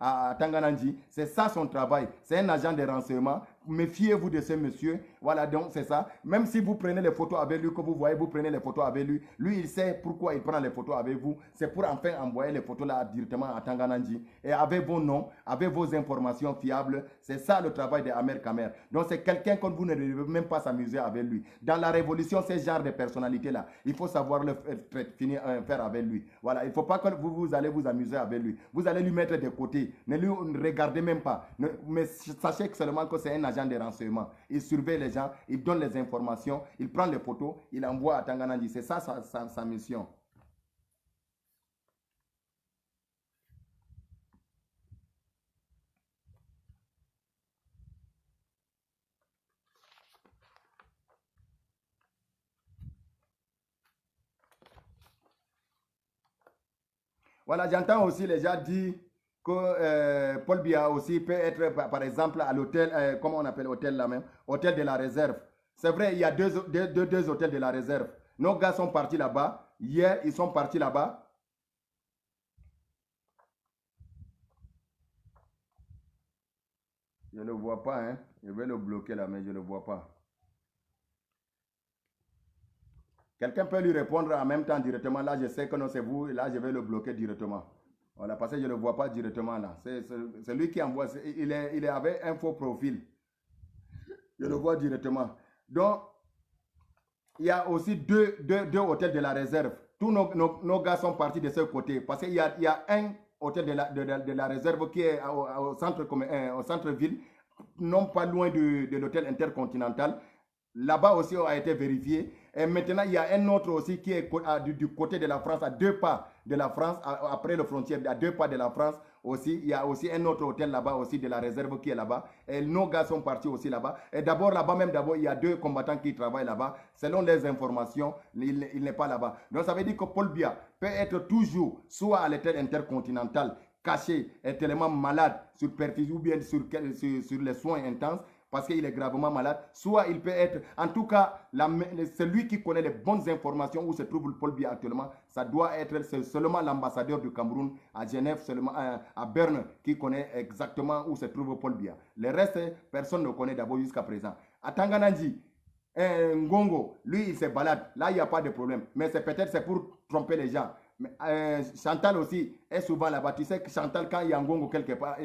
à Tangananji. C'est ça son travail. C'est un agent de renseignement. Méfiez-vous de ce monsieur. Voilà, donc c'est ça. Même si vous prenez les photos avec lui, que vous voyez, vous prenez les photos avec lui. Lui, il sait pourquoi il prend les photos avec vous. C'est pour enfin envoyer les photos là directement à Tangananji. Et avec vos noms, avec vos informations fiables. C'est ça le travail de Ahmed Kamer. Donc c'est quelqu'un que vous ne devez même pas s'amuser avec lui. Dans la révolution, ce genre de personnalité-là, il faut savoir le faire avec lui. Voilà, il ne faut pas que vous allez vous amuser avec lui. Vous allez lui mettre de côté. Ne lui regardez même pas. Mais sachez seulement que c'est un agent de renseignement. Il surveille les gens, il donne les informations, il prend les photos, il envoie à Tangananji. C'est ça sa mission. Voilà, j'entends aussi les gens dire que Paul Biya aussi peut être, par exemple, à l'hôtel, comment on appelle l'hôtel là même, hôtel de la réserve. C'est vrai, il y a deux hôtels de la réserve. Nos gars sont partis là-bas. Hier, ils sont partis là-bas. Je ne le vois pas, hein. Je vais le bloquer là, mais je ne le vois pas. Quelqu'un peut lui répondre en même temps directement. Là, je sais que non, c'est vous. Et là, je vais le bloquer directement. Voilà, parce que je ne le vois pas directement là. C'est lui qui envoie. Il est avec un faux profil. Je le vois directement. Donc, il y a aussi deux hôtels de la réserve. Tous nos gars sont partis de ce côté. Parce qu'il y a un hôtel de la réserve qui est au centre-ville, non pas loin de l'hôtel intercontinental. Là-bas aussi a été vérifié. Et maintenant, il y a un autre aussi qui est du côté de la France, à 2 pas de la France, après le frontière, à 2 pas de la France aussi. Il y a aussi un autre hôtel là-bas aussi de la réserve qui est là-bas. Et nos gars sont partis aussi là-bas. Et d'abord, là-bas même, il y a 2 combattants qui travaillent là-bas. Selon les informations, il n'est pas là-bas. Donc, ça veut dire que Paul Biya peut être toujours soit à l'hôtel intercontinental, caché, est tellement malade sur perfusion ou bien sur les soins intenses parce qu'il est gravement malade, soit il peut être, en tout cas, celui qui connaît les bonnes informations où se trouve Paul Biya actuellement, ça doit être seulement l'ambassadeur du Cameroun à Genève, seulement à Berne, qui connaît exactement où se trouve Paul Biya. Le reste, personne ne connaît d'abord jusqu'à présent. À Tangananji, Ngongo, lui, il se balade. Là, il n'y a pas de problème. Mais c'est peut-être pour tromper les gens. Mais, Chantal aussi est souvent là-bas. Tu sais que Chantal, quand il y a Ngongo quelque part,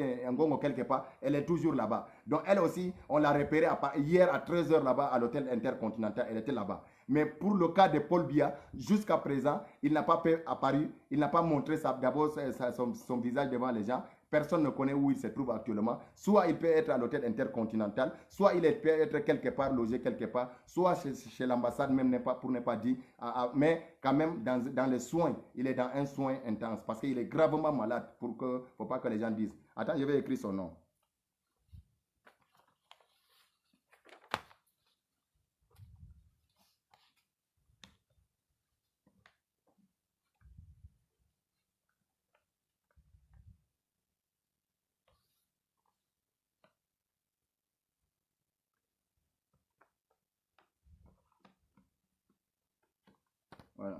elle est toujours là-bas. Donc elle aussi, on l'a repérée hier à 13h là-bas à l'hôtel Intercontinental. Elle était là-bas. Mais pour le cas de Paul Biya, jusqu'à présent, il n'a pas apparu, il n'a pas montré d'abord son visage devant les gens. Personne ne connaît où il se trouve actuellement. Soit il peut être à l'hôtel intercontinental, soit il peut être quelque part, logé quelque part, soit chez l'ambassade, même pour ne pas dire. Mais quand même, dans les soins, il est dans un soin intense parce qu'il est gravement malade pour que, faut pas que les gens disent. Attends, je vais écrire son nom. Voilà.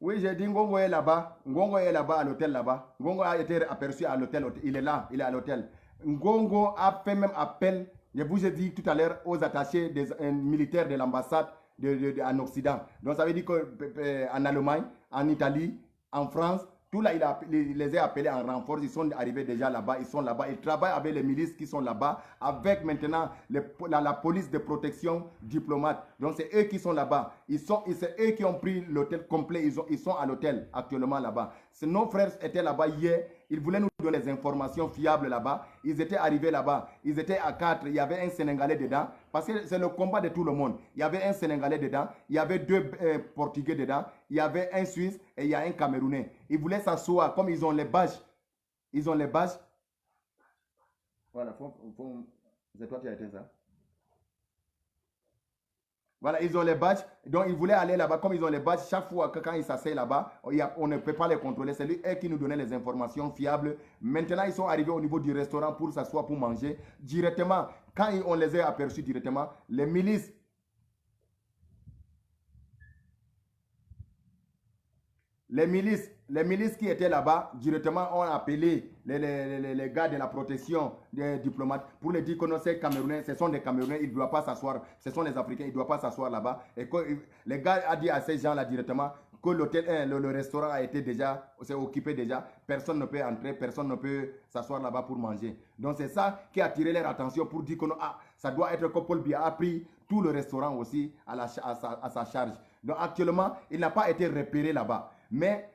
Oui, j'ai dit Ngongo est là-bas. Ngongo est là-bas à l'hôtel là-bas. Ngongo a été aperçu à l'hôtel. Il est là, il est à l'hôtel. Ngongo a fait même appel, je vous ai dit tout à l'heure, aux attachés militaires de l'ambassade en Occident. Donc ça veut dire qu'en Allemagne, en Italie, en France, tout là, il les a appelés en renfort. Ils sont arrivés déjà là-bas. Ils sont là-bas. Ils travaillent avec les milices qui sont là-bas, avec maintenant la police de protection diplomate. Donc c'est eux qui sont là-bas. C'est eux qui ont pris l'hôtel complet. Ils sont à l'hôtel actuellement là-bas. Nos frères étaient là-bas hier. Ils voulaient nous donner des informations fiables là-bas. Ils étaient arrivés là-bas. Ils étaient à 4. Il y avait un Sénégalais dedans. Parce que c'est le combat de tout le monde. Il y avait un Sénégalais dedans. Il y avait 2 Portugais dedans. Il y avait un Suisse et il y a un Camerounais. Ils voulaient s'asseoir. Comme ils ont les badges. Ils ont les badges. Voilà. C'est toi qui as été ça. Voilà, ils ont les badges. Donc, ils voulaient aller là-bas. Comme ils ont les badges, chaque fois que quand ils s'asseyent là-bas, on ne peut pas les contrôler. C'est lui qui nous donnait les informations fiables. Maintenant, ils sont arrivés au niveau du restaurant pour s'asseoir, pour manger. Directement, quand on les a aperçus directement, les milices les milices qui étaient là-bas, directement, ont appelé les gars de la protection des diplomates pour les dire que non, ces Camerounais, ce sont des Camerounais, ils ne doivent pas s'asseoir. Ce sont les Africains, ils ne doivent pas s'asseoir là-bas. Et que les gars ont dit à ces gens-là directement que l'hôtel, le restaurant a été déjà, c'est occupé déjà. Personne ne peut entrer, personne ne peut s'asseoir là-bas pour manger. Donc c'est ça qui a attiré leur attention pour dire que non, ça doit être que Paul Biya a pris tout le restaurant aussi à sa charge. Donc actuellement, il n'a pas été repéré là-bas. Mais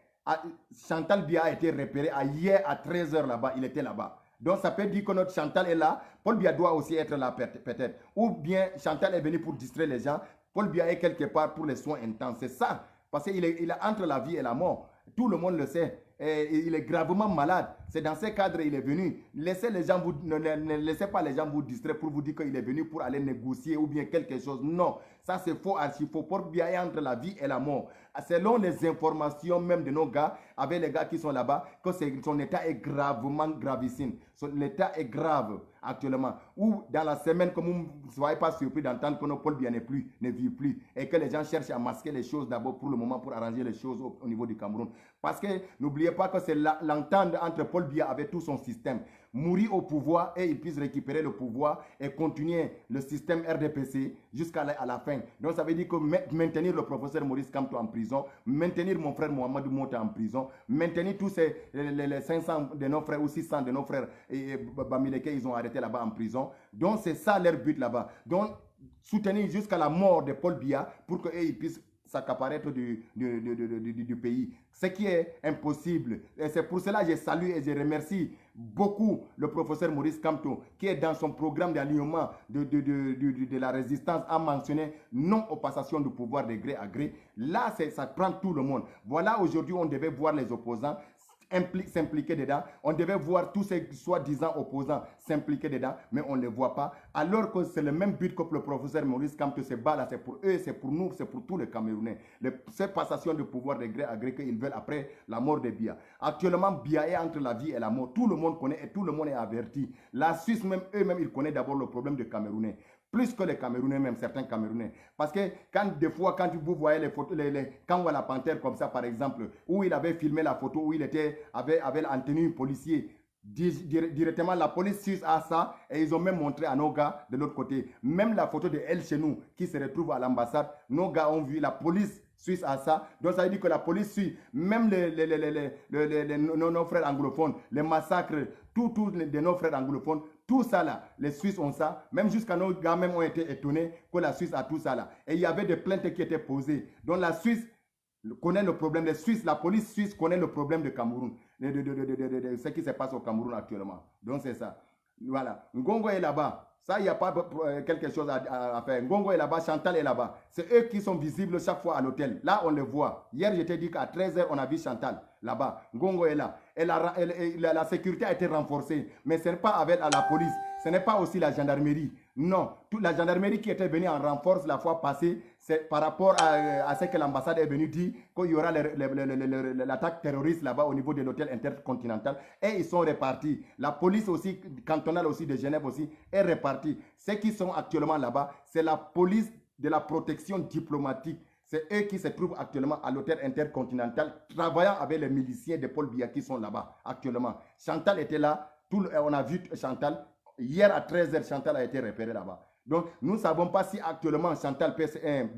Chantal Biya a été repéré hier à 13h là-bas. Il était là-bas. Donc ça peut dire que notre Chantal est là. Paul Biya doit aussi être là peut-être. Ou bien Chantal est venu pour distraire les gens. Paul Biya est quelque part pour les soins intenses. C'est ça. Parce qu'il est entre la vie et la mort. Tout le monde le sait. Et il est gravement malade. C'est dans ces cadres qu'il est venu. Ne laissez pas les gens vous distraire pour vous dire qu'il est venu pour aller négocier ou bien quelque chose. Non, ça c'est faux, archi faux. Paul Biya est entre la vie et la mort. Selon les informations même de nos gars, avec les gars qui sont là-bas, que son état est gravement gravissime. Son état est grave actuellement. Ou dans la semaine, comme vous ne soyez pas surpris d'entendre que Paul Biya ne vit plus. Et que les gens cherchent à masquer les choses d'abord pour le moment, pour arranger les choses au niveau du Cameroun. Parce que n'oubliez pas que c'est l'entente entre Paul Biya avec tout son système. Mourir au pouvoir et il puisse récupérer le pouvoir et continuer le système RDPC jusqu'à la fin. Donc ça veut dire que maintenir le professeur Maurice Kamto en prison, maintenir mon frère Mohamedou Mota en prison, maintenir tous les 500 de nos frères ou 600 de nos frères et Bamileke, ils ont arrêté là-bas en prison. Donc c'est ça leur but là-bas. Donc soutenir jusqu'à la mort de Paul Biya pour qu'ils puissent s'accaparer du pays. Ce qui est impossible. Et c'est pour cela que je salue et je remercie beaucoup le professeur Maurice Kamto qui est dans son programme d'alignement de la résistance a mentionné non aux passations de pouvoir de gré à gré. Là, ça prend tout le monde. Voilà, aujourd'hui, on devait voir les opposants s'impliquer dedans. On devait voir tous ces soi-disant opposants s'impliquer dedans, mais on ne les voit pas. Alors que c'est le même but que le professeur Maurice Kamto se bat là, c'est pour eux, c'est pour nous, c'est pour tous les Camerounais. Ces passations de pouvoir de gré à gré qu'ils veulent après la mort de Biya. Actuellement, Biya est entre la vie et la mort. Tout le monde connaît et tout le monde est averti. La Suisse, même eux-mêmes, ils connaissent d'abord le problème des Camerounais. Plus que les Camerounais, même certains Camerounais. Parce que des fois, quand vous voyez les photos, quand on voit la panthère comme ça, par exemple, où il avait filmé la photo, où il avait en tenue policier, directement la police suisse a ça et ils ont même montré à nos gars de l'autre côté. Même la photo de elle chez nous qui se retrouve à l'ambassade, nos gars ont vu la police suisse à ça. Donc ça veut dire que la police suit, même nos frères anglophones, les massacres, tous nos frères anglophones, tout ça là, les Suisses ont ça. Même jusqu'à nos gars même ont été étonnés que la Suisse a tout ça là. Et il y avait des plaintes qui étaient posées. Donc la Suisse connaît le problème. La police suisse connaît le problème de Cameroun. De ce qui se passe au Cameroun actuellement. Donc c'est ça. Voilà. Ngongo est là-bas. Ça, il n'y a pas quelque chose à faire. Ngongo est là-bas, Chantal est là-bas. C'est eux qui sont visibles chaque fois à l'hôtel. Là, on les voit. Hier, je t'ai dit qu'à 13h, on a vu Chantal là-bas. Ngongo est là. La sécurité a été renforcée. Mais ce n'est pas avec la police. Ce n'est pas aussi la gendarmerie. Non. Toute la gendarmerie qui était venue en renfort la fois passée, c'est par rapport à ce que l'ambassade est venue dire qu'il y aura l'attaque terroriste là-bas au niveau de l'hôtel intercontinental. Et ils sont répartis. La police aussi, cantonale aussi de Genève aussi, est répartie. Ceux qui sont actuellement là-bas, c'est la police de la protection diplomatique. C'est eux qui se trouvent actuellement à l'hôtel intercontinental, travaillant avec les miliciens de Paul Biya qui sont là-bas actuellement. Chantal était là, on a vu Chantal. Hier à 13h, Chantal a été repérée là-bas. Donc, nous ne savons pas si actuellement Chantal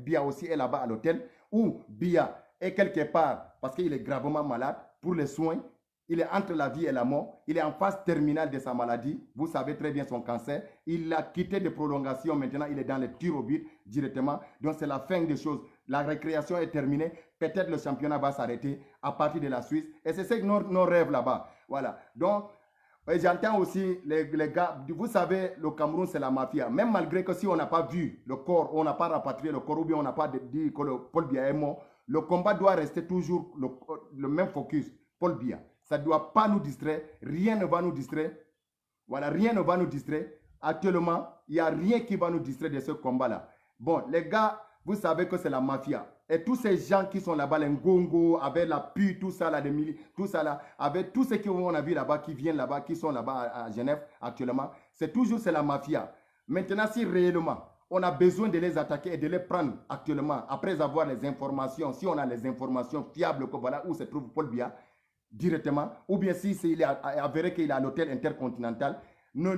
Biya aussi est là-bas à l'hôtel ou Biya est quelque part parce qu'il est gravement malade pour les soins. Il est entre la vie et la mort. Il est en phase terminale de sa maladie. Vous savez très bien son cancer. Il a quitté de prolongation. Maintenant, il est dans les tirs au but directement. Donc, c'est la fin des choses. La récréation est terminée. Peut-être le championnat va s'arrêter à partir de la Suisse. Et c'est ça que nos rêves là-bas. Voilà. Donc, j'entends aussi les gars. Vous savez, le Cameroun, c'est la mafia. Même malgré que si on n'a pas vu le corps, on n'a pas rapatrié le corps, ou bien on n'a pas dit que Paul Biya est mort, le combat doit rester toujours le même focus. Paul Biya. Ça ne doit pas nous distraire. Rien ne va nous distraire. Voilà, rien ne va nous distraire. Actuellement, il n'y a rien qui va nous distraire de ce combat-là. Bon, les gars, vous savez que c'est la mafia. Et tous ces gens qui sont là-bas, les Ngongo, avec la PU, tout ça là, tout ça là, avec tous ceux qu'on a vu là-bas, qui viennent là-bas, qui sont là-bas à Genève actuellement, c'est la mafia. Maintenant, si réellement, on a besoin de les attaquer et de les prendre actuellement, après avoir les informations, si on a les informations fiables, que voilà où se trouve Paul Biya, directement, ou bien si il est avéré qu'il est à l'hôtel intercontinental, nous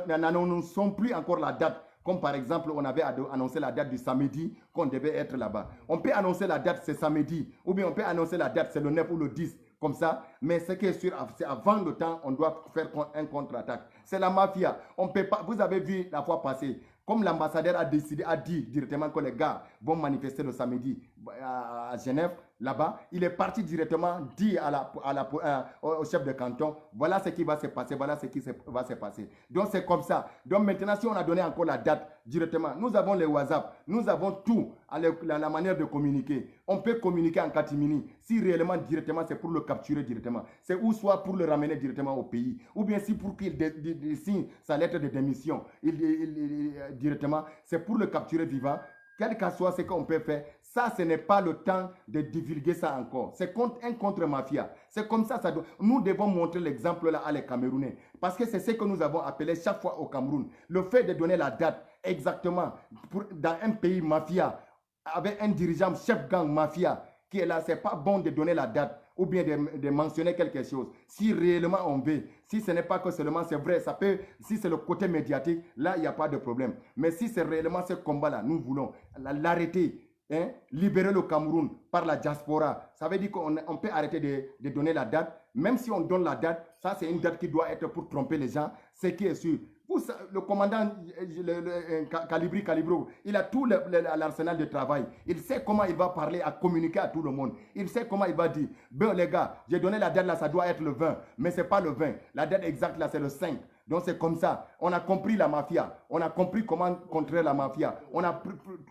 n'annonçons plus encore la date. Comme par exemple, on avait annoncé la date du samedi qu'on devait être là-bas. On peut annoncer la date, c'est samedi, ou bien on peut annoncer la date, c'est le 9 ou le 10, comme ça. Mais ce qui est sûr, c'est avant le temps, on doit faire un contre-attaque. C'est la mafia. On peut pas, vous avez vu la fois passée, comme l'ambassadeur a dit directement que les gars vont manifester le samedi à Genève, là-bas, il est parti directement dire au chef de canton, voilà ce qui va se passer, voilà ce qui va se passer. Donc c'est comme ça. Donc maintenant, si on a donné encore la date directement, nous avons les WhatsApp, nous avons tout, la manière de communiquer. On peut communiquer en catimini, si réellement directement c'est pour le capturer directement. C'est ou soit pour le ramener directement au pays, ou bien si pour qu'il signe sa lettre de démission, directement, c'est pour le capturer vivant. Quel que soit ce qu'on peut faire, ça, ce n'est pas le temps de divulguer ça encore. C'est un contre-mafia. C'est comme ça, nous devons montrer l'exemple là à les Camerounais. Parce que c'est ce que nous avons appelé chaque fois au Cameroun. Le fait de donner la date exactement dans un pays mafia, avec un dirigeant chef gang mafia qui est là, c'est pas bon de donner la date ou bien de mentionner quelque chose. Si réellement on veut, si ce n'est pas que seulement c'est vrai, ça peut, si c'est le côté médiatique, là il n'y a pas de problème. Mais si c'est réellement ce combat-là, nous voulons l'arrêter, hein, libérer le Cameroun par la diaspora. Ça veut dire qu'on peut arrêter de donner la date. Même si on donne la date, ça c'est une date qui doit être pour tromper les gens, ce qui est sûr. Le commandant Calibro, il a tout l'arsenal de travail. Il sait comment il va parler, à communiquer à tout le monde. Il sait comment il va dire, ben les gars, j'ai donné la date là, ça doit être le 20, mais ce n'est pas le 20. La date exacte là, c'est le 5. Donc c'est comme ça. On a compris la mafia. On a compris comment contrer la mafia. On a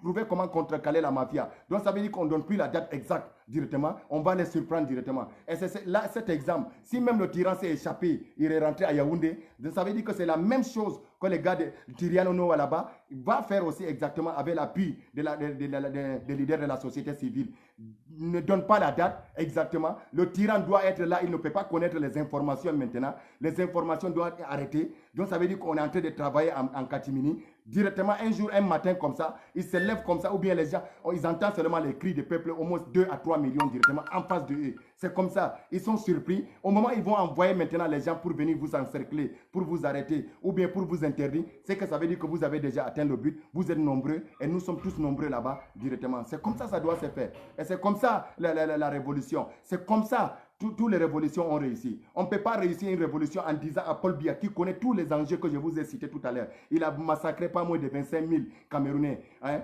trouvé comment contrecaler la mafia. Donc ça veut dire qu'on ne donne plus la date exacte directement. On va les surprendre directement. Et c'est là cet exemple. Si même le tyran s'est échappé, il est rentré à Yaoundé, ça veut dire que c'est la même chose que les gars de Tyriano Noa là-bas va faire aussi exactement avec l'appui des leaders de la société civile. Ne donne pas la date exactement. Le tyran doit être là. Il ne peut pas connaître les informations maintenant. Les informations doivent être arrêtées. Donc ça veut dire qu'on est en train de travailler en catimini. Directement un jour, un matin comme ça, ils se lèvent comme ça, ou bien les gens, ils entendent seulement les cris du peuple, au moins 2 à 3 millions directement en face de eux. C'est comme ça. Ils sont surpris. Au moment où ils vont envoyer maintenant les gens pour venir vous encercler, pour vous arrêter, ou bien pour vous interdire, c'est que ça veut dire que vous avez déjà atteint le but. Vous êtes nombreux et nous sommes tous nombreux là-bas directement. C'est comme ça doit se faire. Et c'est comme ça la révolution. C'est comme ça. Toutes les révolutions ont réussi. On ne peut pas réussir une révolution en disant à Paul Biya, qui connaît tous les enjeux que je vous ai cités tout à l'heure. Il a massacré pas moins de 25 000 Camerounais. Hein?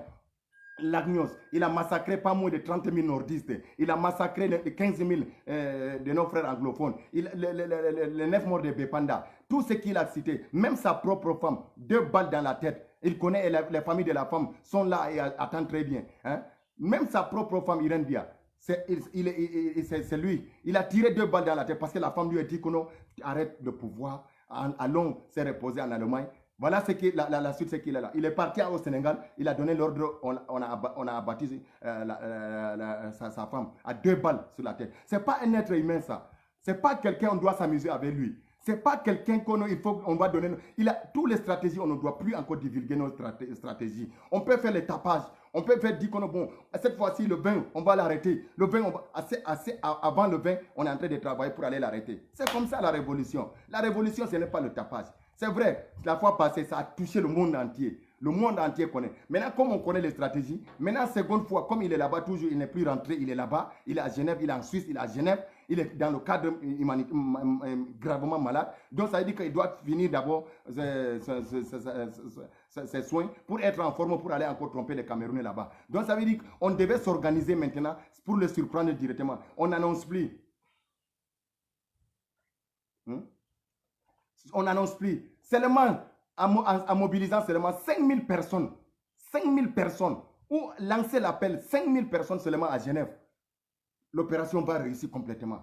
L'Agnos, il a massacré pas moins de 30 000 nordistes. Il a massacré 15 000 de nos frères anglophones. Les 9 morts de Bepanda. Tout ce qu'il a cité, même sa propre femme, 2 balles dans la tête. Il connaît, les familles de la femme sont là et attendent très bien. Hein? Même sa propre femme, Irène Bia. C'est lui. Il a tiré 2 balles dans la tête parce que la femme lui a dit que non, arrête le pouvoir, allons se reposer en Allemagne. Voilà ce qui, la suite, c'est qu'il est là. Il est parti au Sénégal, il a donné l'ordre, on a abattu sa femme à 2 balles sur la tête. Ce n'est pas un être humain ça. Ce n'est pas quelqu'un on doit s'amuser avec lui. Ce n'est pas quelqu'un qu'on va donner. Il a toutes les stratégies, on ne doit plus encore divulguer nos stratégies. On peut faire les tapages. On peut faire dire qu'on bon, cette fois-ci, le 20, on va l'arrêter. Le 20, avant le 20, on est en train de travailler pour aller l'arrêter. C'est comme ça la révolution. La révolution, ce n'est pas le tapage. C'est vrai, la fois passée, ça a touché le monde entier. Le monde entier connaît. Maintenant, comme on connaît les stratégies, maintenant, seconde fois, comme il est là-bas toujours, il n'est plus rentré, il est là-bas, il est à Genève, il est en Suisse, il est à Genève, il est dans le cadre gravement malade. Donc, ça veut dire qu'il doit finir d'abord ses soins pour être en forme, pour aller encore tromper les Camerounais là-bas. Donc, ça veut dire qu'on devait s'organiser maintenant pour le surprendre directement. On n'annonce plus. On n'annonce plus. Seulement, en mobilisant seulement 5000 personnes, 5000 personnes, ou lancer l'appel 5000 personnes seulement à Genève, l'opération va réussir complètement.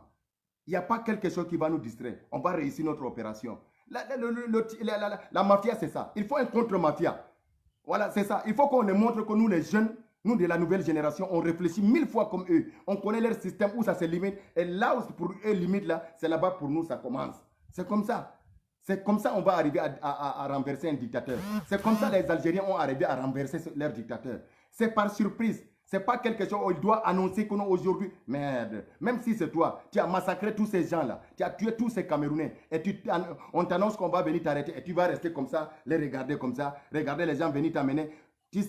Il n'y a pas quelque chose qui va nous distraire. On va réussir notre opération. La mafia, c'est ça. Il faut un contre-mafia. Voilà, c'est ça. Il faut qu'on les montre que nous, les jeunes, nous de la nouvelle génération, on réfléchit 1000 fois comme eux. On connaît leur système où ça se limite. Et là où pour eux limite, là, c'est là-bas pour nous, ça commence. C'est comme ça. C'est comme ça qu'on va arriver à renverser un dictateur. C'est comme ça les Algériens ont arrivé à renverser leur dictateur. C'est par surprise. Ce n'est pas quelque chose où il doit annoncer qu'on a aujourd'hui. Merde. Même si c'est toi, tu as massacré tous ces gens-là. Tu as tué tous ces Camerounais. Et on t'annonce qu'on va venir t'arrêter. Et tu vas rester comme ça, les regarder comme ça. Regarder les gens venir t'amener. Tu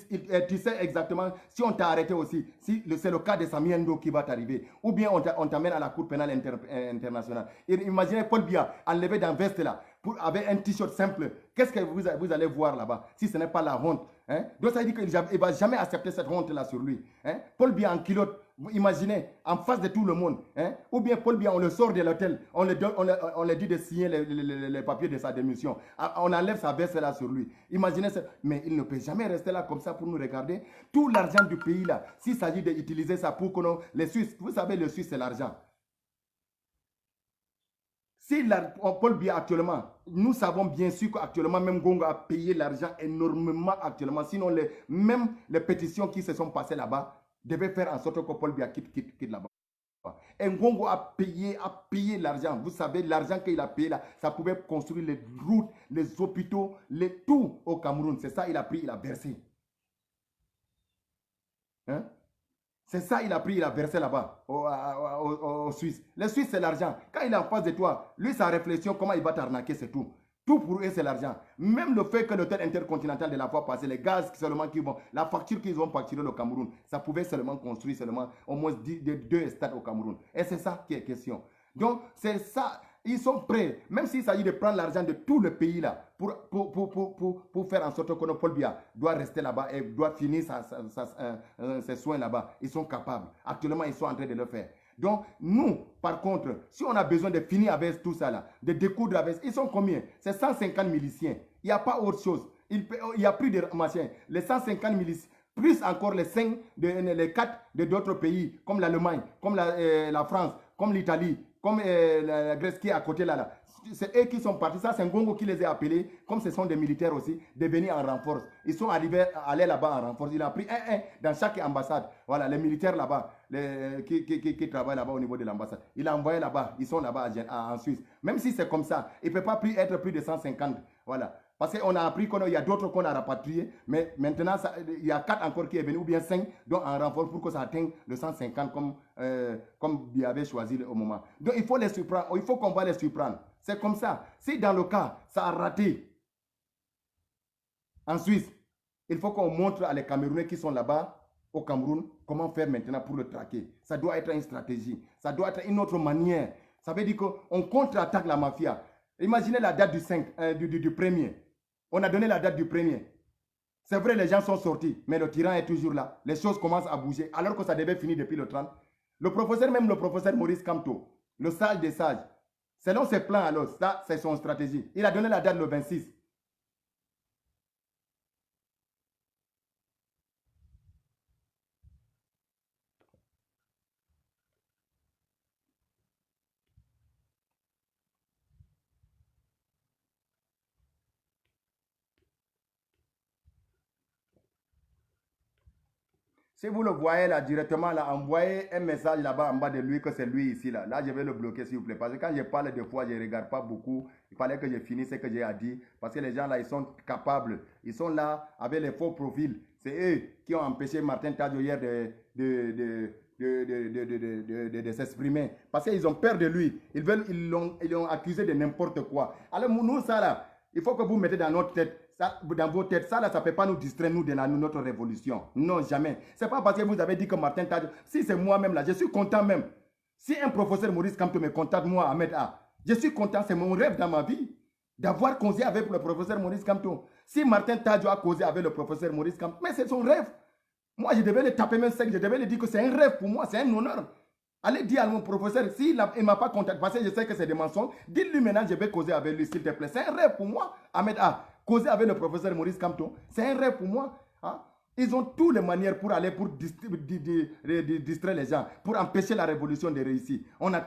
sais exactement si on t'a arrêté aussi, si c'est le cas de Samiendo qui va t'arriver, ou bien on t'amène à la Cour pénale internationale. Imaginez Paul Biya enlevé dans veste là, avec un t-shirt simple. Qu'est-ce que vous allez voir là-bas si ce n'est pas la honte, hein? Donc ça veut dire qu'il ne va jamais accepter cette honte-là sur lui, hein? Paul Biya en culotte, imaginez, en face de tout le monde, hein? Ou bien Paul Biya, on le sort de l'hôtel, on lui dit de signer les papiers de sa démission. On enlève sa veste là sur lui. Imaginez ça. Mais il ne peut jamais rester là comme ça pour nous regarder. Tout l'argent du pays là, s'il s'agit d'utiliser ça pour que les Suisses, vous savez, le Suisse c'est l'argent. Si Paul Biya actuellement, nous savons bien sûr qu'actuellement, même Gongo a payé l'argent énormément actuellement. Sinon, même les pétitions qui se sont passées là-bas devaient faire en sorte que Paul Biya quitte là-bas. Et Ngongo a payé l'argent. Vous savez, l'argent qu'il a payé là, ça pouvait construire les routes, les hôpitaux, tout au Cameroun. C'est ça, il a pris, il a versé. Hein? C'est ça, il a pris, il a versé là-bas, aux Suisses. Les Suisses, c'est l'argent. Quand il est en face de toi, lui, sa réflexion, comment il va t'arnaquer, c'est tout. Tout pour eux, c'est l'argent. Même le fait que l'hôtel intercontinental de la fois passée, les gaz seulement qui vont, la facture qu'ils ont facturée au Cameroun, ça pouvait seulement construire seulement au moins 2 stades au Cameroun. Et c'est ça qui est question. Donc, c'est ça. Ils sont prêts, même s'il s'agit de prendre l'argent de tout le pays là, pour faire en sorte que Paul Biya doit rester là-bas et doit finir ses soins là-bas. Ils sont capables. Actuellement, ils sont en train de le faire. Donc, nous, par contre, si on a besoin de finir avec tout ça là, de découdre avec, ils sont combien? C'est 150 miliciens. Il n'y a pas autre chose. Il y a plus de machins. Les 150 miliciens, plus encore les 4 de d'autres pays, comme l'Allemagne, comme la France, comme l'Italie, comme la Grèce qui est à côté là. C'est eux qui sont partis. Ça, c'est Ngongo qui les a appelés, comme ce sont des militaires aussi, de venir en renfort. Ils sont allés là-bas en renfort. Il a pris un dans chaque ambassade. Voilà, les militaires là-bas, qui travaillent là-bas au niveau de l'ambassade. Il a envoyé là-bas. Ils sont là-bas en Suisse. Même si c'est comme ça, il ne peut pas être plus de 150. Voilà. Parce qu'on a appris qu'il y a d'autres qu'on a rapatriés, mais maintenant, il y a 4 encore qui est venu, ou bien 5, donc en renfort pour que ça atteigne le 150 comme il avait choisi au moment. Donc il faut les surprendre, il faut qu'on va les surprendre. C'est comme ça. Si dans le cas, ça a raté en Suisse, il faut qu'on montre à les Camerounais qui sont là-bas, au Cameroun, comment faire maintenant pour le traquer. Ça doit être une stratégie, ça doit être une autre manière. Ça veut dire qu'on contre-attaque la mafia. Imaginez la date du 1er. On a donné la date du 1er. C'est vrai, les gens sont sortis, mais le tyran est toujours là. Les choses commencent à bouger, alors que ça devait finir depuis le 30. Le professeur Maurice Kamto, le sage des sages, selon ses plans alors, ça c'est son stratégie. Il a donné la date le 26. Si vous le voyez là directement, là, envoyez un message là-bas en bas de lui que c'est lui ici. Là, je vais le bloquer s'il vous plaît. Parce que quand je parle de fois, je ne regarde pas beaucoup. Il fallait que je finisse ce que j'ai à dire. Parce que les gens là, ils sont capables. Ils sont là avec les faux profils. C'est eux qui ont empêché Martin Tadjo hier de s'exprimer. Parce qu'ils ont peur de lui. Ils l'ont accusé de n'importe quoi. Alors nous, ça là, il faut que vous mettez dans notre tête, ça, dans vos têtes, ça là, ça ne peut pas nous distraire, nous, de notre révolution. Non, jamais. Ce n'est pas parce que vous avez dit que Martin Tadjo, si c'est moi-même là, je suis content même. Si un professeur Maurice Kamto me contacte, moi, Ahmed A, je suis content, c'est mon rêve dans ma vie d'avoir causé avec le professeur Maurice Kamto. Si Martin Tadjo a causé avec le professeur Maurice Kamto, mais c'est son rêve. Moi, je devais le taper même sec, je devais lui dire que c'est un rêve pour moi, c'est un honneur. Allez dire à mon professeur, s'il ne m'a pas contacté, parce que je sais que c'est des mensonges, dites-lui maintenant, je vais causer avec lui, s'il te plaît. C'est un rêve pour moi, Ahmed A. Causer avec le professeur Maurice Kamto, c'est un rêve pour moi. Hein? Ils ont toutes les manières pour aller pour distraire les gens, pour empêcher la révolution de réussir. On a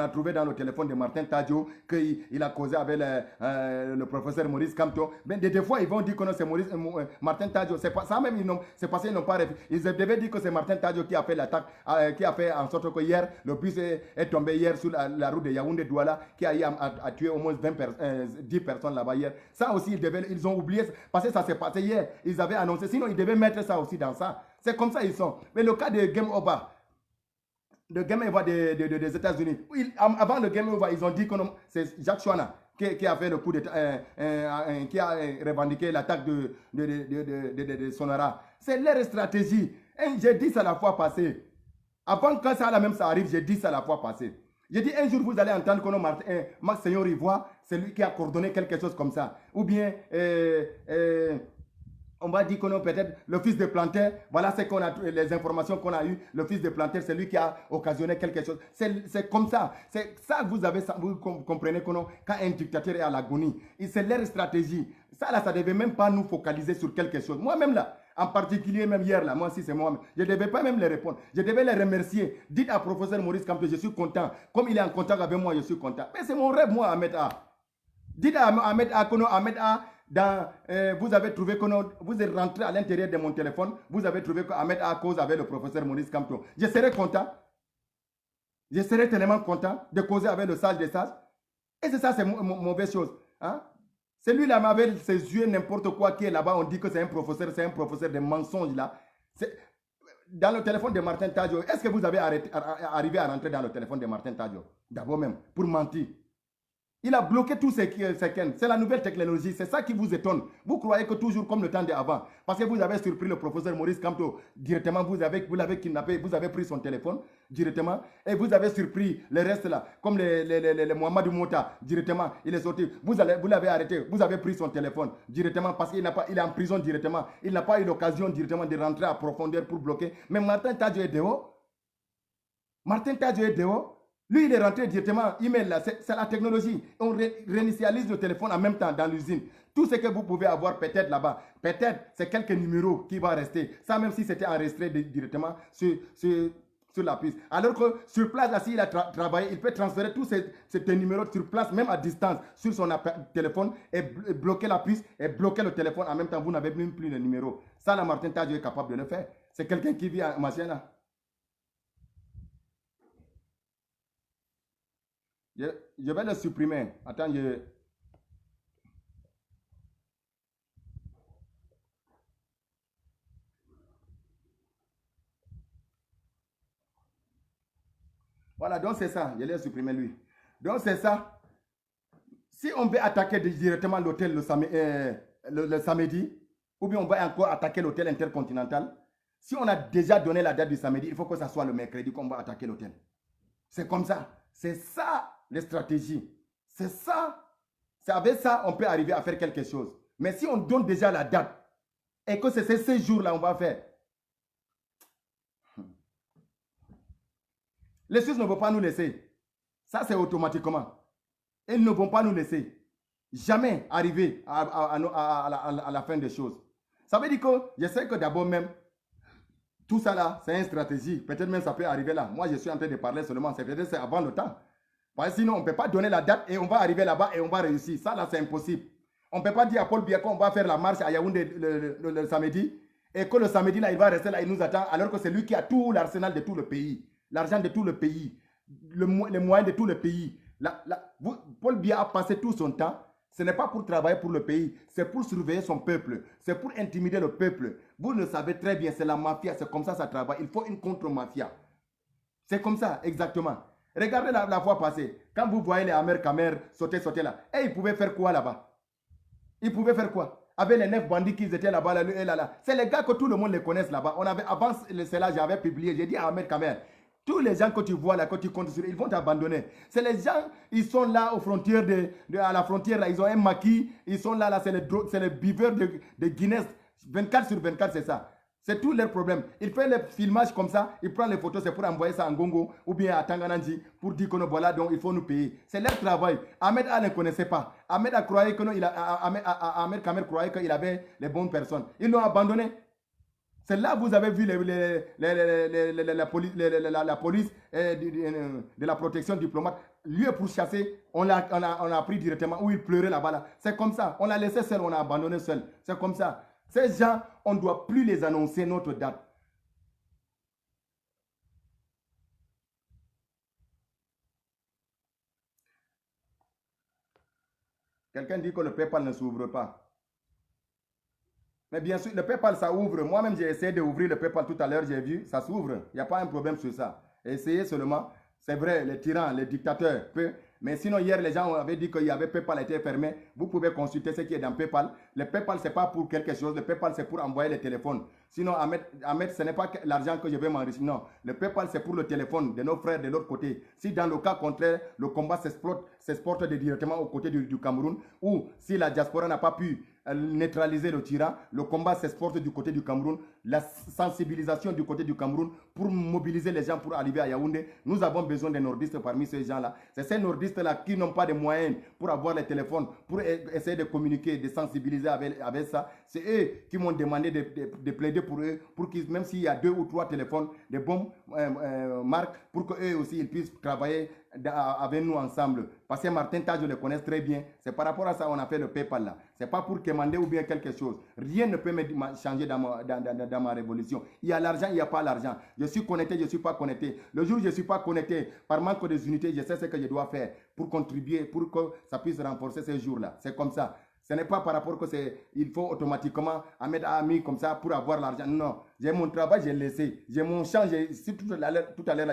trouvé dans le téléphone de Martin Tadjo qu'il a causé avec le professeur Maurice Kamto. Mais des fois, ils vont dire que c'est Martin Tadjo. C'est pas ça même, c'est parce qu'ils n'ont pas réfléchi. Ils devaient dire que c'est Martin Tadjo qui a fait l'attaque, qui a fait en sorte que hier, le bus est tombé hier sur la route de Yaoundé-Douala, qui a eu à tuer au moins 10 personnes là-bas hier. Ça aussi, ils ont oublié, parce que ça s'est passé hier. Ils avaient annoncé, sinon ils devaient mettre ça aussi dans ça. C'est comme ça ils sont. Mais le cas de Game Over, des États-Unis, avant le Game Over, ils ont dit que c'est Jacques Chouana qui a fait le coup qui a revendiqué l'attaque de Sonara. C'est leur stratégie. J'ai dit ça la fois passée. Avant que ça arrive, j'ai dit ça la fois passée. J'ai dit un jour vous allez entendre que Max Seigneur Ivoire, c'est lui qui a coordonné quelque chose comme ça. Ou bien on va dire que peut-être le fils de Planter, voilà les informations qu'on a eues. Le fils de Planter, c'est lui qui a occasionné quelque chose. C'est comme ça. C'est ça que vous comprenez que quand un dictateur est à l'agonie, c'est leur stratégie. Ça là, ça ne devait même pas nous focaliser sur quelque chose. Moi-même là, en particulier même hier là, moi aussi c'est moi-même, je ne devais pas même les répondre. Je devais les remercier. Dites à professeur Maurice Kamto, je suis content. Comme il est en contact avec moi, je suis content. Mais c'est mon rêve, moi, Ahmed A. Dites à Ahmed A, Ahmed A, vous avez trouvé que vous êtes rentré à l'intérieur de mon téléphone, vous avez trouvé que Ahmed A cause avec le professeur Maurice Kamto. Je serais content. Je serais tellement content de causer avec le sage des sages. Et c'est ça, c'est mauvaise chose. Hein? Celui-là m'avait ses yeux, n'importe quoi qui est là-bas, on dit que c'est un professeur de mensonges là. Dans le téléphone de Martin Tadjo, est-ce que vous avez arrivé à rentrer dans le téléphone de Martin Tadjo? D'abord même, pour mentir. Il a bloqué tous ces séquences. C'est la nouvelle technologie. C'est ça qui vous étonne. Vous croyez que toujours comme le temps d'avant. Parce que vous avez surpris le professeur Maurice Kamto directement. Vous l'avez kidnappé. Vous avez pris son téléphone directement. Et vous avez surpris le reste là. Comme les Mohamedou Mota directement. Il est sorti. Vous l'avez arrêté. Vous avez pris son téléphone directement parce qu'il est en prison directement. Il n'a pas eu l'occasion directement de rentrer à profondeur pour bloquer. Mais Martin Tadjo est dehors. Martin Tadjo est dehors. Lui, il est rentré directement, email là, c'est la technologie. On réinitialise le téléphone en même temps dans l'usine. Tout ce que vous pouvez avoir peut-être là-bas, peut-être c'est quelques numéros qui vont rester. Ça, même si c'était enregistré directement sur la piste. Alors que sur place, là, s'il a travaillé, il peut transférer tous ces numéros sur place, même à distance, sur son téléphone, et bloquer la piste et bloquer le téléphone. En même temps, vous n'avez même plus le numéro. Ça, là, Martin Tadjo est capable de le faire. C'est quelqu'un qui vit à Machina. Je vais le supprimer. Attends, Voilà, donc c'est ça. Je l'ai supprimé lui. Donc c'est ça. Si on veut attaquer directement l'hôtel le samedi, ou bien on va encore attaquer l'hôtel intercontinental, si on a déjà donné la date du samedi, il faut que ça soit le mercredi qu'on va attaquer l'hôtel. C'est comme ça. C'est ça les stratégies. C'est ça. C'est avec ça on peut arriver à faire quelque chose. Mais si on donne déjà la date et que c'est ces jours-là on va faire, les Suisses ne vont pas nous laisser. Ça, c'est automatiquement. Ils ne vont pas nous laisser. Jamais arriver à la fin des choses. Ça veut dire que je sais que d'abord même, tout ça là, c'est une stratégie. Peut-être même ça peut arriver là. Moi, je suis en train de parler seulement. C'est peut-être avant le temps. Parce que sinon, on ne peut pas donner la date et on va arriver là-bas et on va réussir. Ça là, c'est impossible. On ne peut pas dire à Paul Biya qu'on va faire la marche à Yaoundé le samedi et que le samedi là, il va rester là, il nous attend alors que c'est lui qui a tout l'arsenal de tout le pays. L'argent de tout le pays, les moyens de tout le pays. Paul Biya a passé tout son temps Ce n'est pas pour travailler pour le pays, c'est pour surveiller son peuple, c'est pour intimider le peuple. Vous le savez très bien, c'est la mafia, c'est comme ça travaille. Il faut une contre-mafia. C'est comme ça, exactement. Regardez la fois passée, quand vous voyez les Amer sauter là, et ils pouvaient faire quoi là-bas? Ils pouvaient faire quoi? Avec les 9 bandits qui étaient là-bas, là. C'est les gars que tout le monde les connaisse là-bas. Avant cela, j'avais publié, j'ai dit à Ahmed Kamer, tous les gens que tu vois là, que tu comptes sur, ils vont t'abandonner. C'est les gens, ils sont là aux frontières, à la frontière, là, ils ont un maquis, ils sont là, c'est les buveurs de Guinness. 24 sur 24, c'est ça. C'est tout leur problème. Il fait les filmages comme ça, il prend les photos, c'est pour envoyer ça en Gongo ou bien à Tangananji pour dire que voilà, donc il faut nous payer. C'est leur travail. Ahmed A ne connaissait pas. Ahmed a croyé que Ahmed Kamer croyait qu'il avait les bonnes personnes. Ils l'ont abandonné. C'est là que vous avez vu la police de la protection diplomate. Lui est pour chasser, on a pris directement où il pleurait là-bas. Là. C'est comme ça. On l'a laissé seul, on a abandonné seul. C'est comme ça. Ces gens, on ne doit plus les annoncer notre date. Quelqu'un dit que le PayPal ne s'ouvre pas. Mais bien sûr, le PayPal, ça ouvre. Moi-même, j'ai essayé d'ouvrir le PayPal tout à l'heure, j'ai vu, ça s'ouvre. Il n'y a pas un problème sur ça. Essayez seulement. C'est vrai, les tyrans, les dictateurs peuvent. Mais sinon, hier, les gens avaient dit qu'il y avait PayPal était fermé. Vous pouvez consulter ce qui est dans PayPal. Le PayPal, ce n'est pas pour quelque chose. Le PayPal, c'est pour envoyer les téléphones. Sinon, Ahmed, ce n'est pas l'argent que je vais m'enrichir. Non, le PayPal, c'est pour le téléphone de nos frères de l'autre côté. Si dans le cas contraire, le combat s'exporte directement aux côtés du Cameroun, ou si la diaspora n'a pas pu neutraliser le tyran, le combat s'exporte du côté du Cameroun, la sensibilisation du côté du Cameroun pour mobiliser les gens pour arriver à Yaoundé. Nous avons besoin des nordistes parmi ces gens-là. C'est ces nordistes-là qui n'ont pas de moyens pour avoir les téléphones, pour essayer de communiquer, de sensibiliser avec ça. C'est eux qui m'ont demandé de plaider pour eux, pour qu'ils, même s'il y a 2 ou 3 téléphones, de bonnes marques, pour qu'eux aussi ils puissent travailler avec nous ensemble. Parce que Martin Taj, je le connais très bien. C'est par rapport à ça qu'on a fait le PayPal là. C'est pas pour commander ou bien quelque chose. Rien ne peut me changer dans ma révolution. Il y a l'argent, il n'y a pas l'argent. Je suis connecté, je ne suis pas connecté. Le jour où je ne suis pas connecté, par manque des unités, je sais ce que je dois faire pour contribuer, pour que ça puisse renforcer ces jours-là. C'est comme ça. Ce n'est pas par rapport que il faut automatiquement mettre ami comme ça pour avoir l'argent. Non, j'ai mon travail, j'ai laissé. J'ai mon champ. Si tout à l'heure,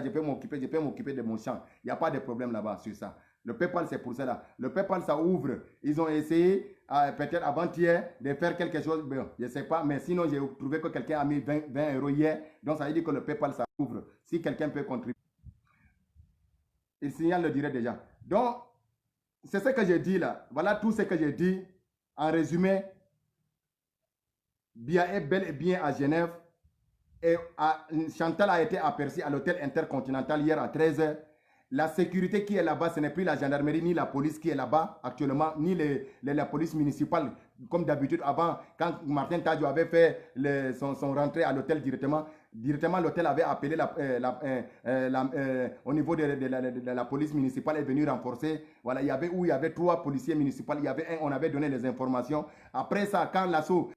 je peux m'occuper de mon champ. Il n'y a pas de problème là-bas sur ça. Le PayPal, c'est pour cela. Le PayPal, ça ouvre. Ils ont essayé, peut-être avant-hier, de faire quelque chose. Bon, je ne sais pas, mais sinon, j'ai trouvé que quelqu'un a mis 20 € hier. Donc, ça veut dire que le PayPal, ça ouvre. Si quelqu'un peut contribuer, il signale le direct déjà. Donc, c'est ce que j'ai dit là. Voilà tout ce que j'ai dit. En résumé, Bia est bel et bien à Genève. Et Chantal a été aperçue à l'hôtel intercontinental hier à 13h. La sécurité qui est là-bas, ce n'est plus la gendarmerie ni la police qui est là-bas actuellement, ni la police municipale. Comme d'habitude, avant, quand Martin Tadjo avait fait son rentrée à l'hôtel directement l'hôtel avait appelé au niveau de la police municipale est venu renforcer. Voilà, il y avait 3 policiers municipaux. On avait donné les informations. Après ça, quand l'assaut